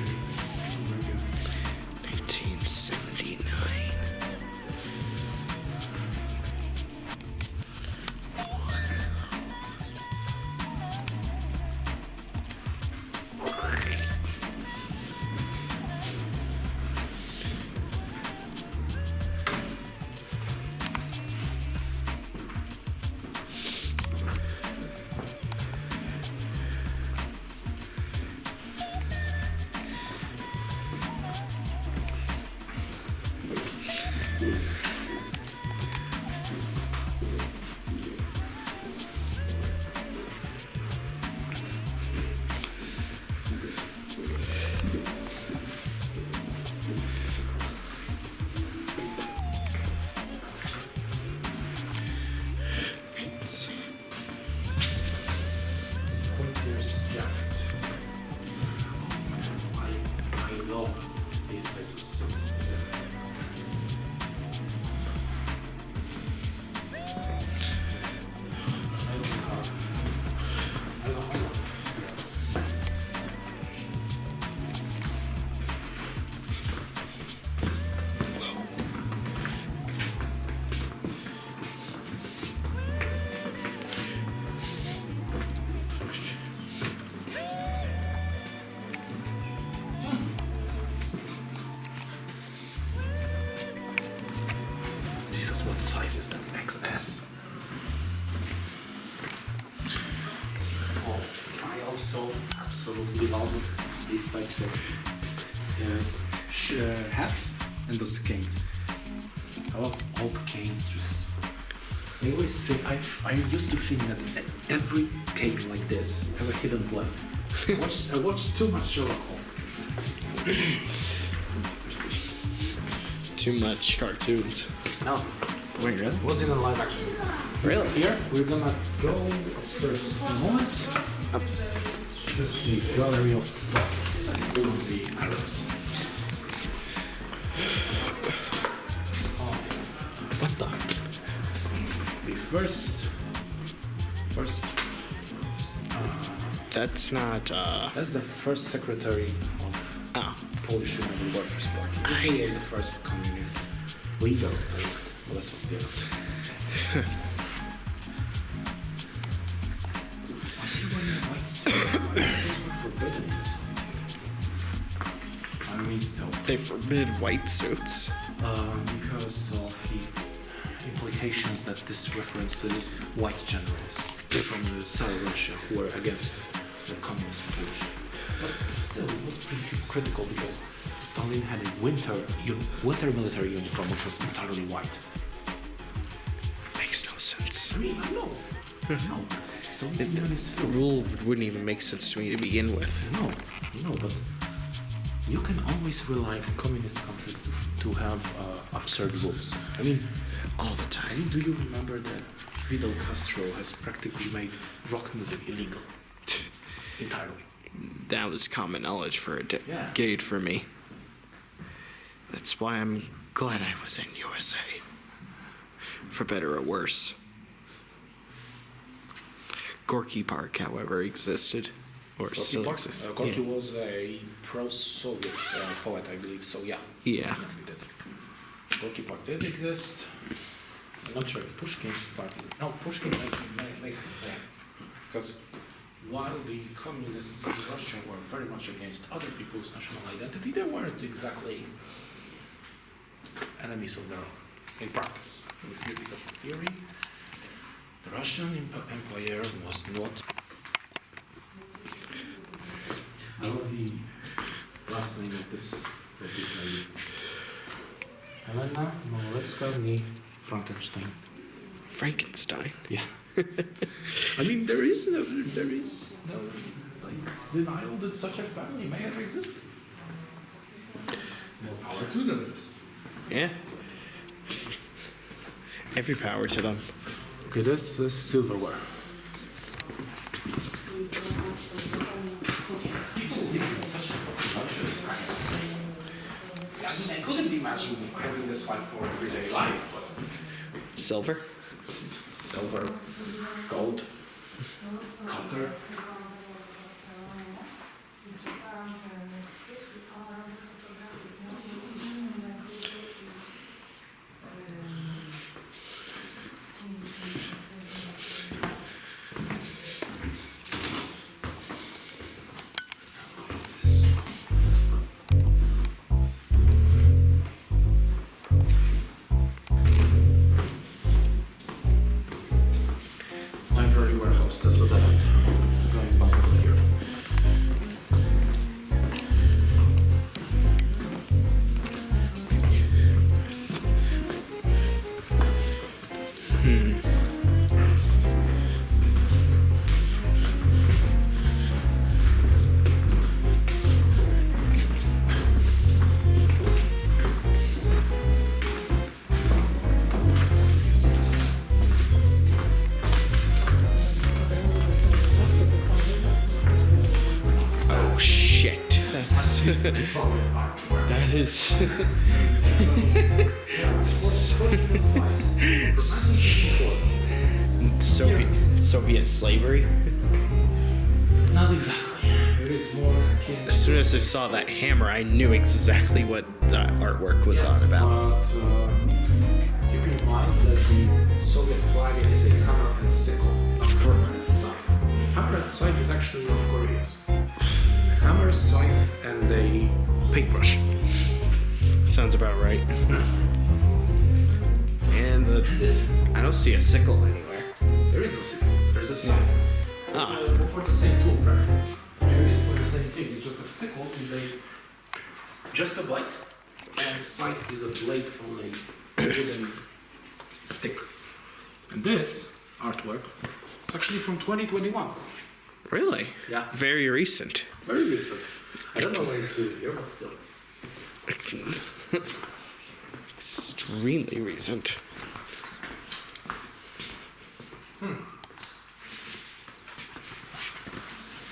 What size is that? XS. Oh, I also absolutely love these types of hats and those canes. I love old canes. Just I always think I used to think that every cane like this has a hidden blade. I watched too much Sherlock Holmes. Too much cartoons. No, Wait, really? was in a live action. Really? Here we're gonna go upstairs in a moment. It's just the gallery of busts and all of the Arabs. What the? The first. That's not, That's the first secretary of oh. Polish United Workers' Party. aka the first communist leader of the Soviet. I see when the whites those were forbidden in the Soviet. I mean, still. They forbid white suits. Because of the implications that this references white generals from the Tsar Russia who were against the communist revolution. But still, it was pretty critical because Stalin had a winter military uniform which was entirely white. Makes no sense. I mean, I know. No. So The rule wouldn't even make sense to me to begin with. No, but you can always rely on communist countries to have absurd rules. I mean, All the time. do you remember that Fidel Castro has practically made rock music illegal? Entirely. That was common knowledge for a Yeah. decade for me. That's why I'm glad I was in USA. For better or worse. Gorky Park, however, existed. Or still exists. Gorky was a pro-Soviet poet, I believe, so yeah. Yeah. Definitely did. Gorky Park did exist. I'm not sure if Pushkin's party... No, Pushkin may have because while the communists in Russia were very much against other people's national identity, they weren't exactly enemies of their own in practice. Because in theory, the Russian empire was not... I love the last name of this lady. Helena Molecka Frankenstein. Frankenstein. Yeah. I mean, there is no denial that such a family may have existed. More power to them. Yeah. Every power to them. Okay, this is silverware. People living in such a luxurious I mean, I couldn't imagine having this like for everyday life, but Silver? silver, gold, copper. Library warehouse, that's what I'm going back over here. Oh shit. That's that is Soviet slavery. Not exactly. It is more akin. As soon as I saw that hammer, I knew exactly what that artwork was on about. But keep in mind that the Soviet flag is a hammer and sickle. Of course, and scythe. Hammer and scythe is actually North Korea's. Hammer, scythe, and a paintbrush. Sounds about right. And And this, I don't see a sickle anywhere. there is no sickle. There's a scythe. Ah. For the same tool, practically. Here it is for the same thing. It's just a sickle is just a blade, and scythe is a blade on a wooden stick. And this artwork is actually from 2021. Really? Yeah. Very recent. Very recent. I don't know why it's doing here, but still. Extremely recent.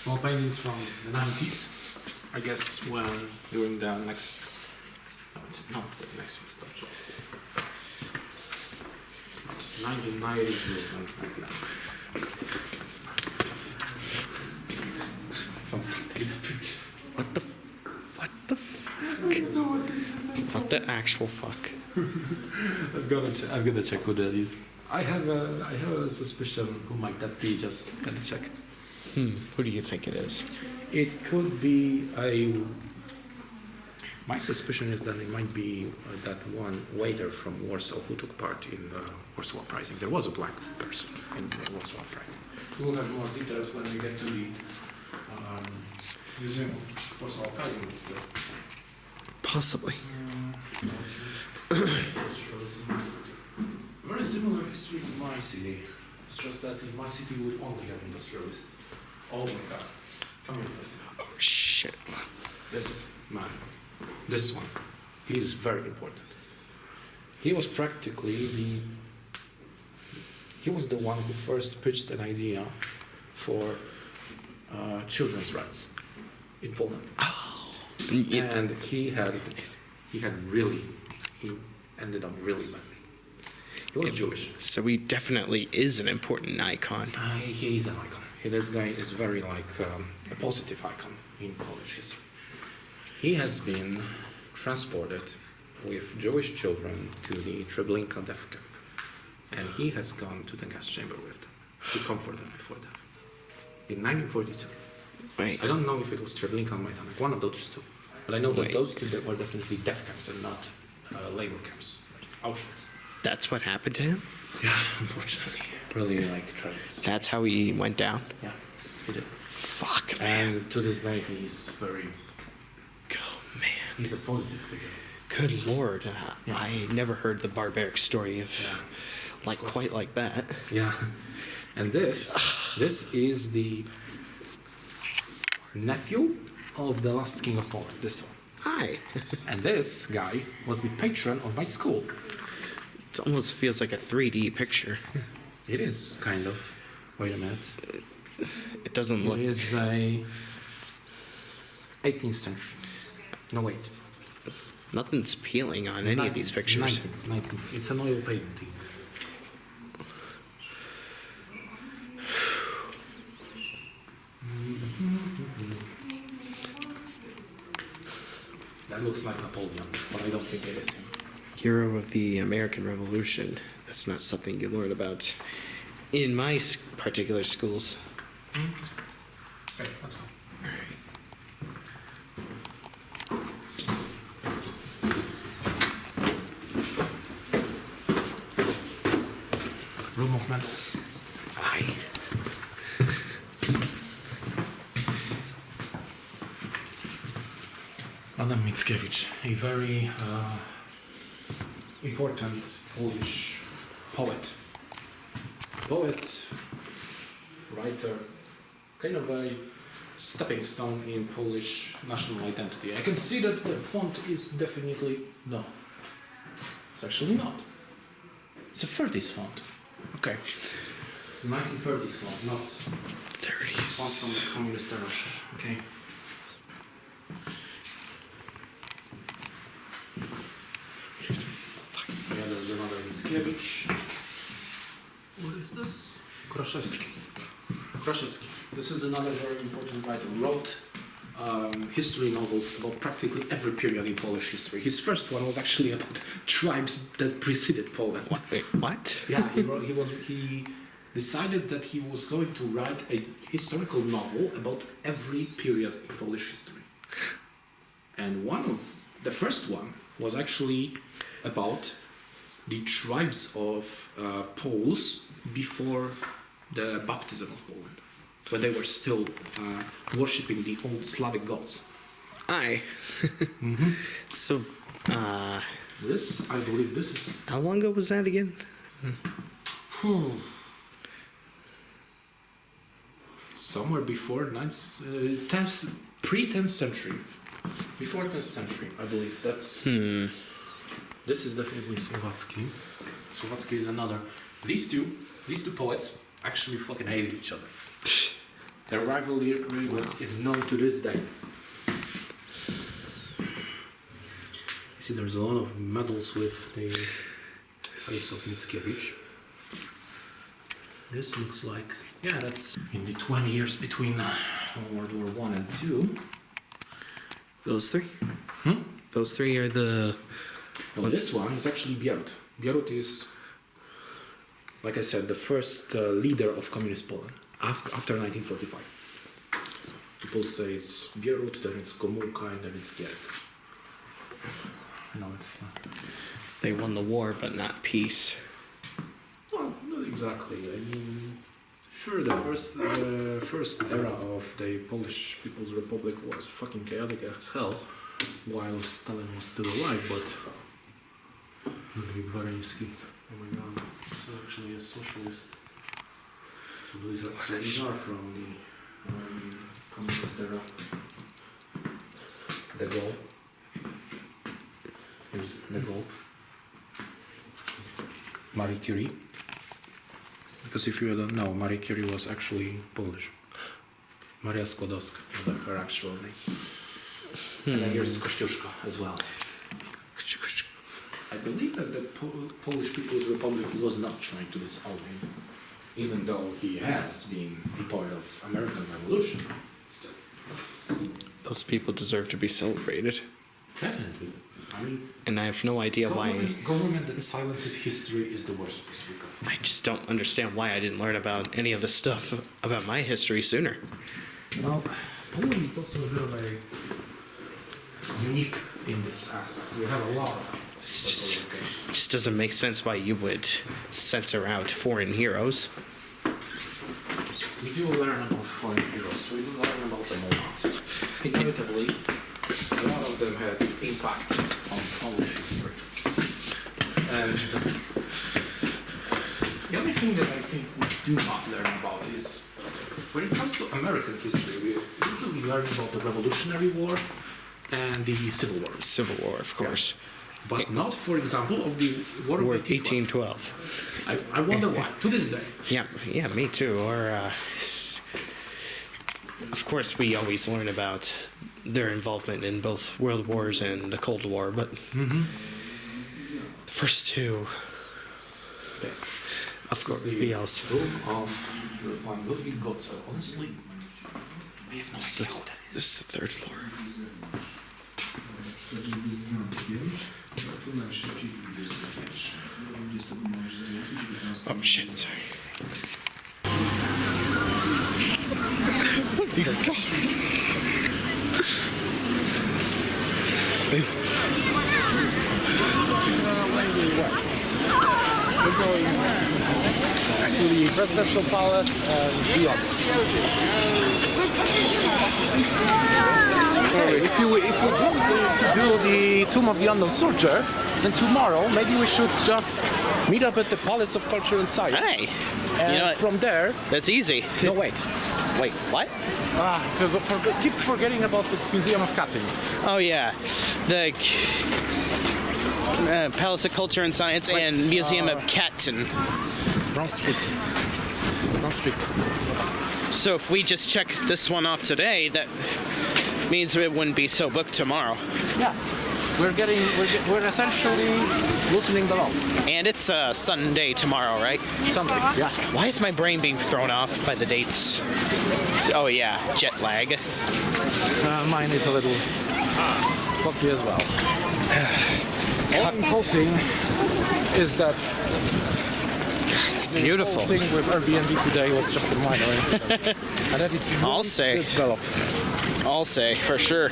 All paintings from the 90s. I guess when during the next. No, it's not the next Stop. 1990 to 1999. Fantastic picture. What the What the actual fuck? I've got to check who that is. I have a suspicion who might that be. Just gotta check. Who do you think it is? It could be a. My suspicion is that it might be that one waiter from Warsaw who took part in the Warsaw Uprising. There was a black person in the Warsaw Uprising. We'll have more details when we get to the Museum of Warsaw Uprising. Possibly. Very similar history to my city. It's just that in my city we only have industrialists. Oh my god. Come here for a second. Oh shit. This man, this one, he's very important. He was practically he was the one who first pitched an idea for children's rights in Poland. And he ended up really badly. He was Jewish. So he definitely is an important icon. He is an icon. This guy is very a positive icon in Polish history. He has been transported with Jewish children to the Treblinka death camp, and he has gone to the gas chamber with them to comfort them before death. In 1942. Wait. I don't know if it was Treblinka or Majdanek, one of those two. But I know that Wait. those two were definitely death camps and not labor camps. Auschwitz. That's what happened to him? Yeah, unfortunately. Really tragic. That's how he went down? Yeah, he did. Fuck, man. And to this day, he's very. Oh, man. He's a positive figure. Good lord. Yeah. I never heard the barbaric story of quite like that. Yeah. And this is the nephew of the last king of Poland, this one. Hi. And this guy was the patron of my school. It almost feels like a 3D picture. It is, kind of. Wait a minute. It doesn't look... It is a 18th century. No, wait. Nothing's peeling on any of these pictures. 19th. It's an oil painting. That looks like Napoleon, but I don't think it is him. Hero of the American Revolution. That's not something you learn about in my particular schools. Okay, let's go. Room of medals. Aye. Adam Mickiewicz, a very important Polish poet, writer, kind of a stepping stone in Polish national identity. I can see that the font is definitely no. It's actually not. It's a 30s font. Okay. It's a 1930s font, not font 30s. from the communist era. Okay. Yeah, there's another Mickiewicz. What is this? Kraszewski. This is another very important writer. Wrote history novels about practically every period in Polish history. His first one was actually about tribes that preceded Poland. Wait, what? Yeah, he decided that he was going to write a historical novel about every period in Polish history. And the first one was actually about the tribes of Poles before the baptism of Poland, when they were still worshipping the old Slavic gods. Aye. So, This, I believe, this is how long ago was that again? somewhere before pre-10th century, before 10th century, I believe. That's this is definitely Słowacki. Słowacki is another. These two poets actually fucking hated each other. Their rivalry is known to this day. You see, there's a lot of medals with the face of Mickiewicz. This looks like, yeah, that's in the 20 years between World War I and II. Those three? Those three are the... Well, this one is actually Bierut. Bierut is, like I said, the first leader of communist Poland after 1945. People say it's Bierut, then it's Gomulka, and then it's Gierek. No, it's not. They won the war, but not peace. Well, not exactly. I mean, sure, the first era of the Polish People's Republic was fucking chaotic as hell, while Stalin was still alive, but... Oh my god, it's actually a socialist. So these are from the communist era. De Gaulle. Here's De Gaulle. Marie Curie. Because if you don't know, Marie Curie was actually Polish. Maria Skłodowska, her actual name. And then here's Kościuszko as well. I believe that the Polish People's Republic was not trying to disown him, even though he has been a part of American Revolution. Still. Those people deserve to be celebrated. Definitely. I mean, And I have no idea why... government that silences history is the worst place we go. I just don't understand why I didn't learn about any of this stuff about my history sooner. Well, Poland is also very unique in this aspect. We have a lot of It just doesn't make sense why you would censor out foreign heroes. We do learn about foreign heroes. We do learn about them a lot. Inevitably, a lot of them had impact on Polish history. And the only thing that I think we do not learn about is, when it comes to American history, we usually learn about the Revolutionary War and the Civil War. Civil War, of course. But not, for example, of the War of War 1812. 1812. I wonder why, to this day. Yeah, me too. Or, of course, we always learn about their involvement in both World Wars and the Cold War, but the first two, Okay. of course, The be else. room of Ludwig Gotze. Honestly, I have no idea what that is. This is the third floor. Oh shit, sorry. Dear God. We're going to the presidential palace and beyond. Okay, if we just do the Tomb of the Unknown Soldier, then tomorrow maybe we should just meet up at the Palace of Culture and Science. Hey, And you know what? from there, That's easy. no wait. Wait, what? Keep forgetting about this Museum of Cutting. Oh yeah, the Palace of Culture and Science and Museum of Catton. Wrong street. Wrong street. So if we just check this one off today, that means it wouldn't be so booked tomorrow. Yes. We're essentially loosening the law. And it's Sunday tomorrow, right? Something. Yeah. Why is my brain being thrown off by the dates? Oh yeah, jet lag. Mine is a little foggy as well. All I'm hoping is that It's the beautiful. whole thing with Airbnb today was just a minor incident. And that it I'll won't say. develop. I'll say for sure.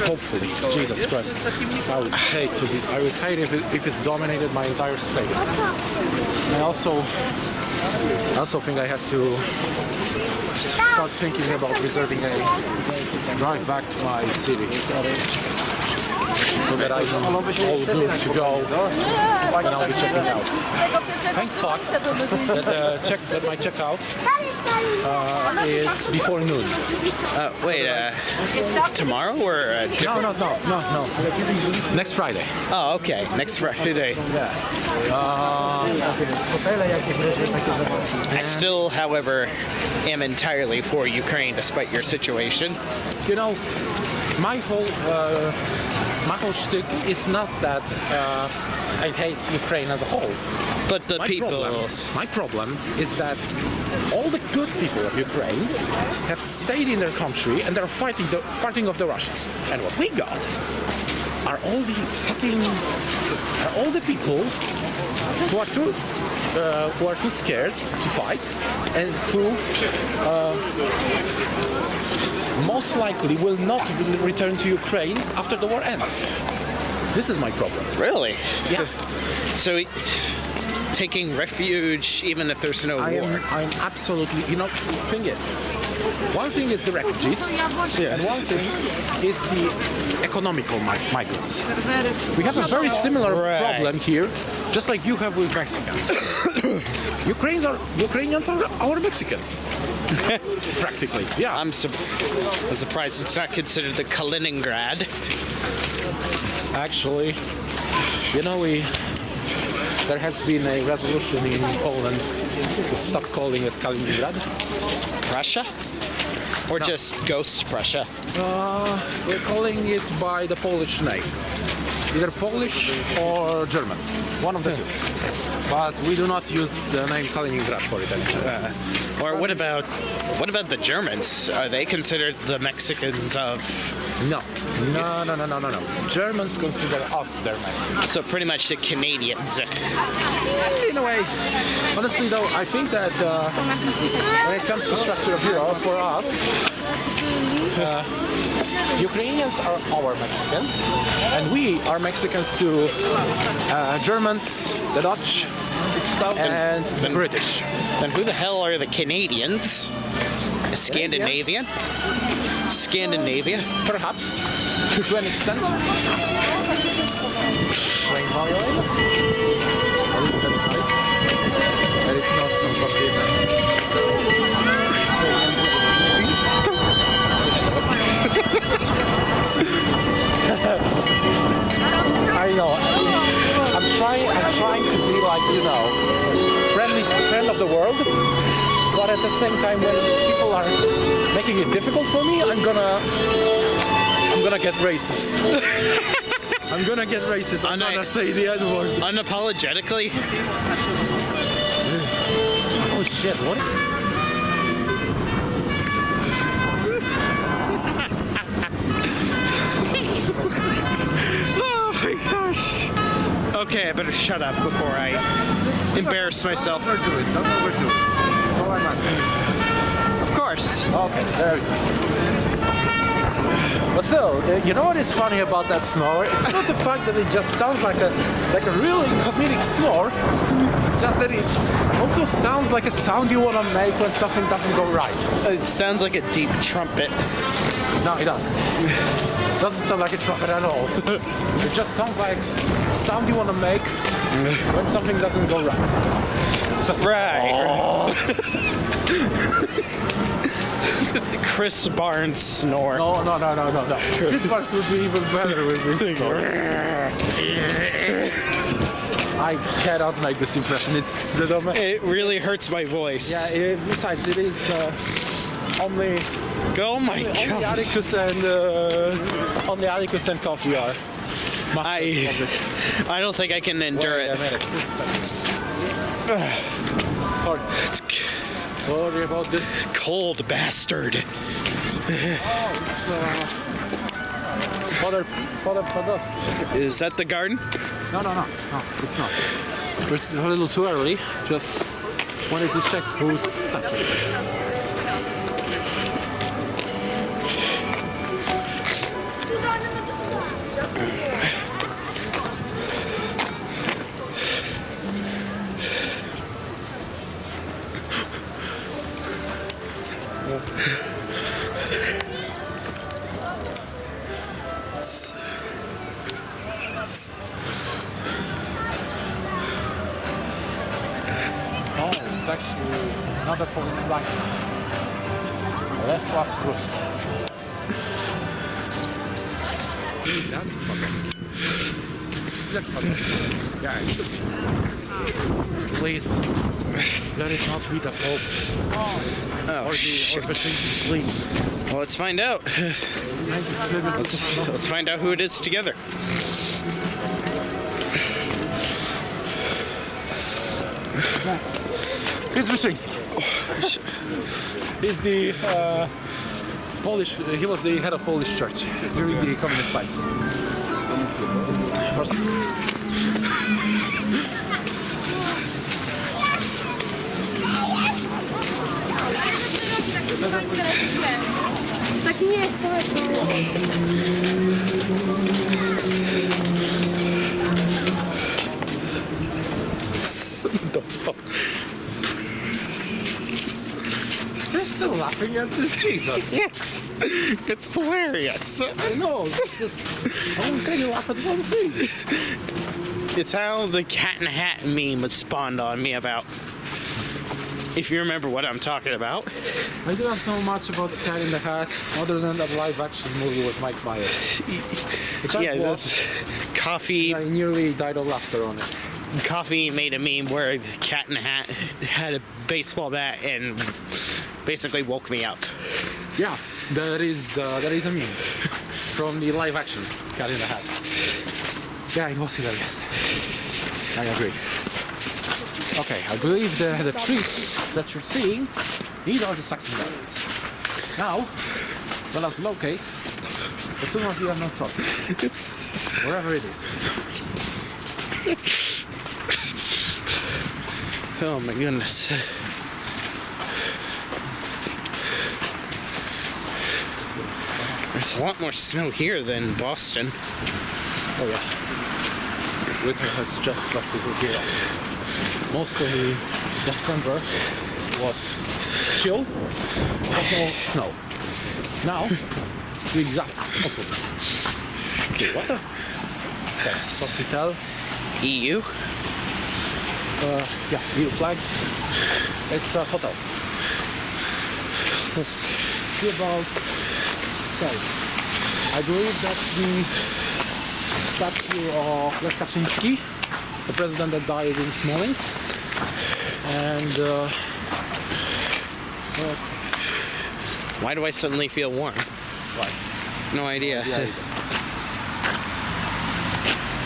Hopefully, Jesus Christ. I would hate if it dominated my entire state. I also think I have to start thinking about reserving a drive back to my city. So that I'm all good to go when I'll be checking out. Thank fuck that my checkout is before noon. Tomorrow or different? No. Next Friday. Oh, okay. Next Friday. I still, however, am entirely for Ukraine despite your situation. You know, my whole shtick is not that I hate Ukraine as a whole. But the My problem is that all the good people of Ukraine have stayed in their country and they're fighting off the Russians. And what we got are all the people who are too scared to fight and who most likely will not return to Ukraine after the war ends. This is my problem. Really? Yeah. So taking refuge even if there's no war. I'm absolutely, one thing is the refugees, and one thing is the economical migrants. We have a very similar problem here, just like you have with Mexicans. Ukrainians are our Mexicans. Practically, yeah. I'm surprised it's not considered the Kaliningrad. Actually, there has been a resolution in Poland to stop calling it Kaliningrad. Prussia? Or just Ghost Prussia? We're calling it by the Polish name. Either Polish or German. One of the two. But we do not use the name Kaliningrad for it anymore. Or what about the Germans? Are they considered the Mexicans of... No. Germans consider us their Mexicans. So pretty much the Canadians. In a way. Honestly though, I think that when it comes to structure of Europe, for us, Ukrainians are our Mexicans, and we are Mexicans to Germans, the Dutch, and the British. Then who the hell are the Canadians? Scandinavian? Scandinavia? Perhaps, to an extent. Playing violin. Oh, that's nice. And it's not some fucking... I know. I'm trying to be like, friend of the world. But at the same time, when people are making it difficult for me, I'm gonna get racist. I'm gonna get racist. I'm gonna say the N-word. Unapologetically? Oh shit! What? Oh my gosh. Okay, I better shut up before I embarrass myself. Don't overdo it. That's all I'm asking. Of course. Okay, there we go. But still, you know what is funny about that snore? It's not the fact that it just sounds like a really comedic snore. It's just that it also sounds like a sound you want to make when something doesn't go right. It sounds like a deep trumpet. No, it doesn't. It doesn't sound like a trumpet at all. It just sounds like a sound you want to make when something doesn't go right. It's just right. Chris Barnes snore. No. Chris Barnes would be even better with this snore. I cannot make this impression. It really hurts my voice. Yeah. Besides, it is only. Oh my god! Only Atticus and Coffee are. I don't think I can endure it. Sorry. Sorry about this. Cold bastard. It's Father Podolski. Is that the garden? No, it's not. It's a little too early. Just wanted to check who's stuck. Oh, it's actually another Polish flag. Warsaw Cruz. That's fantastic. That's fantastic. Yeah. Please, let it not be the Pope. Oh, Or the please. Well, let's find out. Let's find out who it is together. He's Wyszyński. He's the Polish. He was the head of Polish church during the communist times. Tak nie, They're still laughing at this Jesus. Yes, it's hilarious. I know. It's just, I can you laugh at one thing. It's how the Cat in the Hat meme was spawned on me about. If you remember what I'm talking about. I do not know much about the Cat in the Hat, other than that live-action movie with Mike Myers. Which Yeah, I watched. this Coffee. I nearly died of laughter on it. Coffee made a meme where the Cat in the Hat had a baseball bat and basically woke me up. Yeah, that is a meme from the live-action Cat in the Hat. Yeah, it was hilarious. I agree. Okay, I believe the trees that you're seeing, these are the Saxon Valleys. Now, let us locate the tomb of the unknown soldier, wherever it is. Oh my goodness. There's a lot more snow here than Boston. Oh yeah. Winter has just practically hit us. Most of the December was chill, but no snow. Now, the exact opposite. Okay, what the? Okay, Sofitel. EU? Yeah, EU flags. It's a hotel. See about. Okay. I believe that the statue of Lech Kaczyński, the president that died in Smolensk, and Why do I suddenly feel warm? right. No idea. Yeah,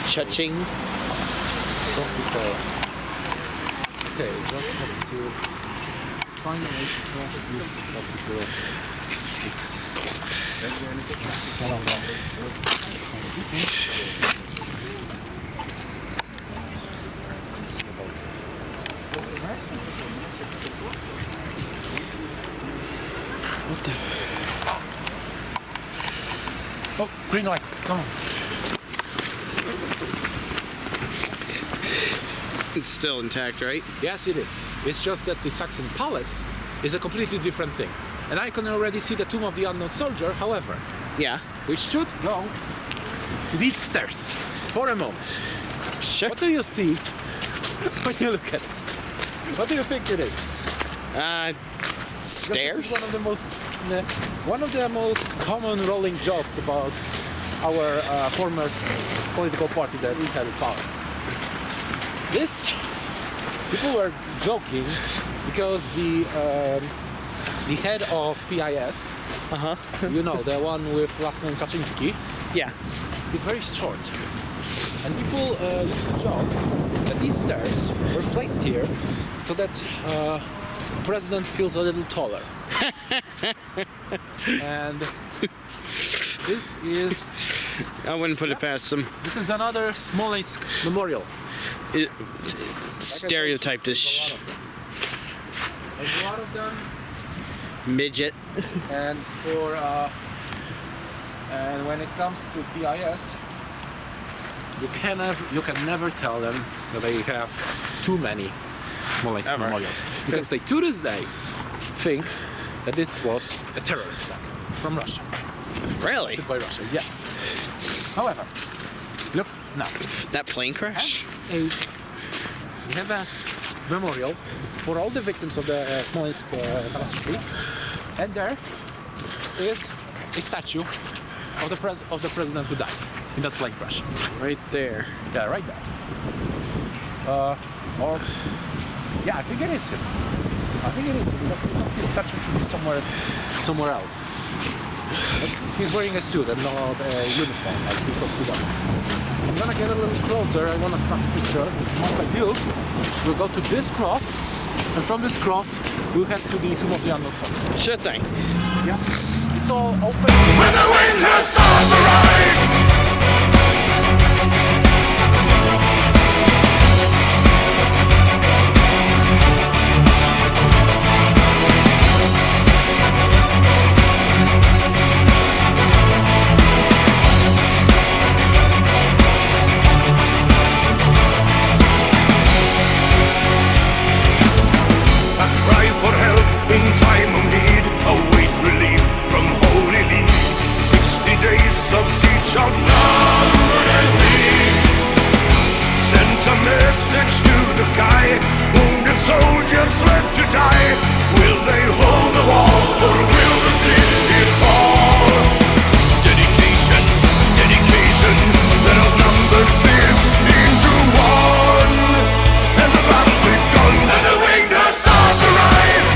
Cha-ching. Sofitel. Okay, just have to find a way to cross this particular. What the? Oh, green light, come on. It's still intact, right? Yes, it is. It's just that the Saxon palace is a completely different thing. And I can already see the tomb of the unknown soldier, however, Yeah. we should go to these stairs for a moment. Sure. What do you see when you look at it? What do you think it is? Because Stairs? this is one of the most common rolling jokes about our former political party that we had in power. This, people were joking because the head of PIS, Uh-huh. you know, the one with last name Kaczynski, Yeah. is very short. And people used to joke that these stairs were placed here so that the president feels a little taller. And this is I wouldn't put it past them. this is another Smolensk memorial. Stereotyped as There's a lot of them, midget. and for and when it comes to PIS, you can never tell them that they have too many Smolensk Ever. memorials, because they to this day think that this was a terrorist attack from Russia, Really? by Russia. Yes. However, look now. That plane crash? We have a memorial for all the victims of the Smolensk catastrophe, and there is a statue of the president who died in that plane crash. Right there. Yeah, right there. Or yeah, I think it is him. I think it is him. His statue should be somewhere else. He's wearing a suit and not a uniform like this of Cuba. I'm gonna get a little closer. I wanna snap a picture. Once I do, we'll go to this cross, and from this cross, we'll head to the Tomb of the Unknown Soldier. Sure thing. Yeah, it's all open. When the winter stars arrive. A cry for help in time of need, await relief from Holy League. 60 days of siege outnumbered and weak. Sent a message to the sky, wounded soldiers left to die. Will they hold the wall, or will the city fall? Dedication, dedication, that outnumbered 15 to 1. And the battle's begun, and the winged hussars arrive.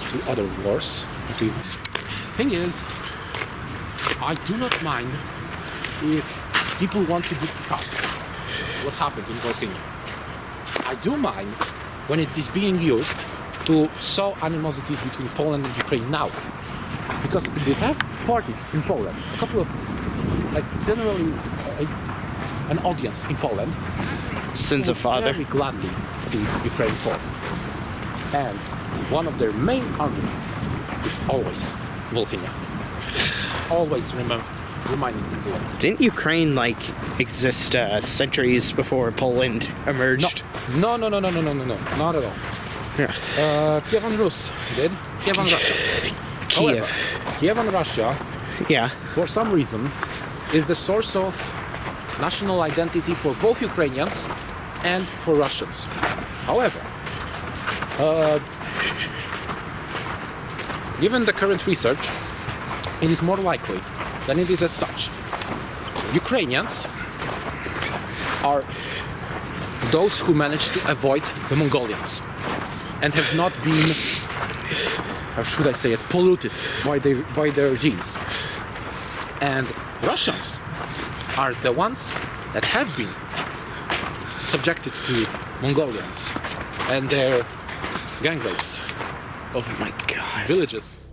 opposed to other wars. Okay. Thing is, I do not mind if people want to discuss what happened in Warsaw. I do mind when it is being used to sow animosities between Poland and Ukraine now. Because we have parties in Poland, a couple of, like generally an audience in Poland, Sins who of father. very gladly see Ukraine fall. And one of their main arguments is always Volhynia. Always reminding people. Didn't Ukraine like exist centuries before Poland emerged? No, not at all. Yeah. Kievan Rus did. Kievan Russia. Kiev. However, Kievan Russia, Yeah. for some reason, is the source of national identity for both Ukrainians and for Russians. However, given the current research, it is more likely than it is as such. Ukrainians are those who managed to avoid the Mongolians and have not been, how should I say it, polluted by their genes. And Russians are the ones that have been subjected to Mongolians and their gang rapes of My God. villages.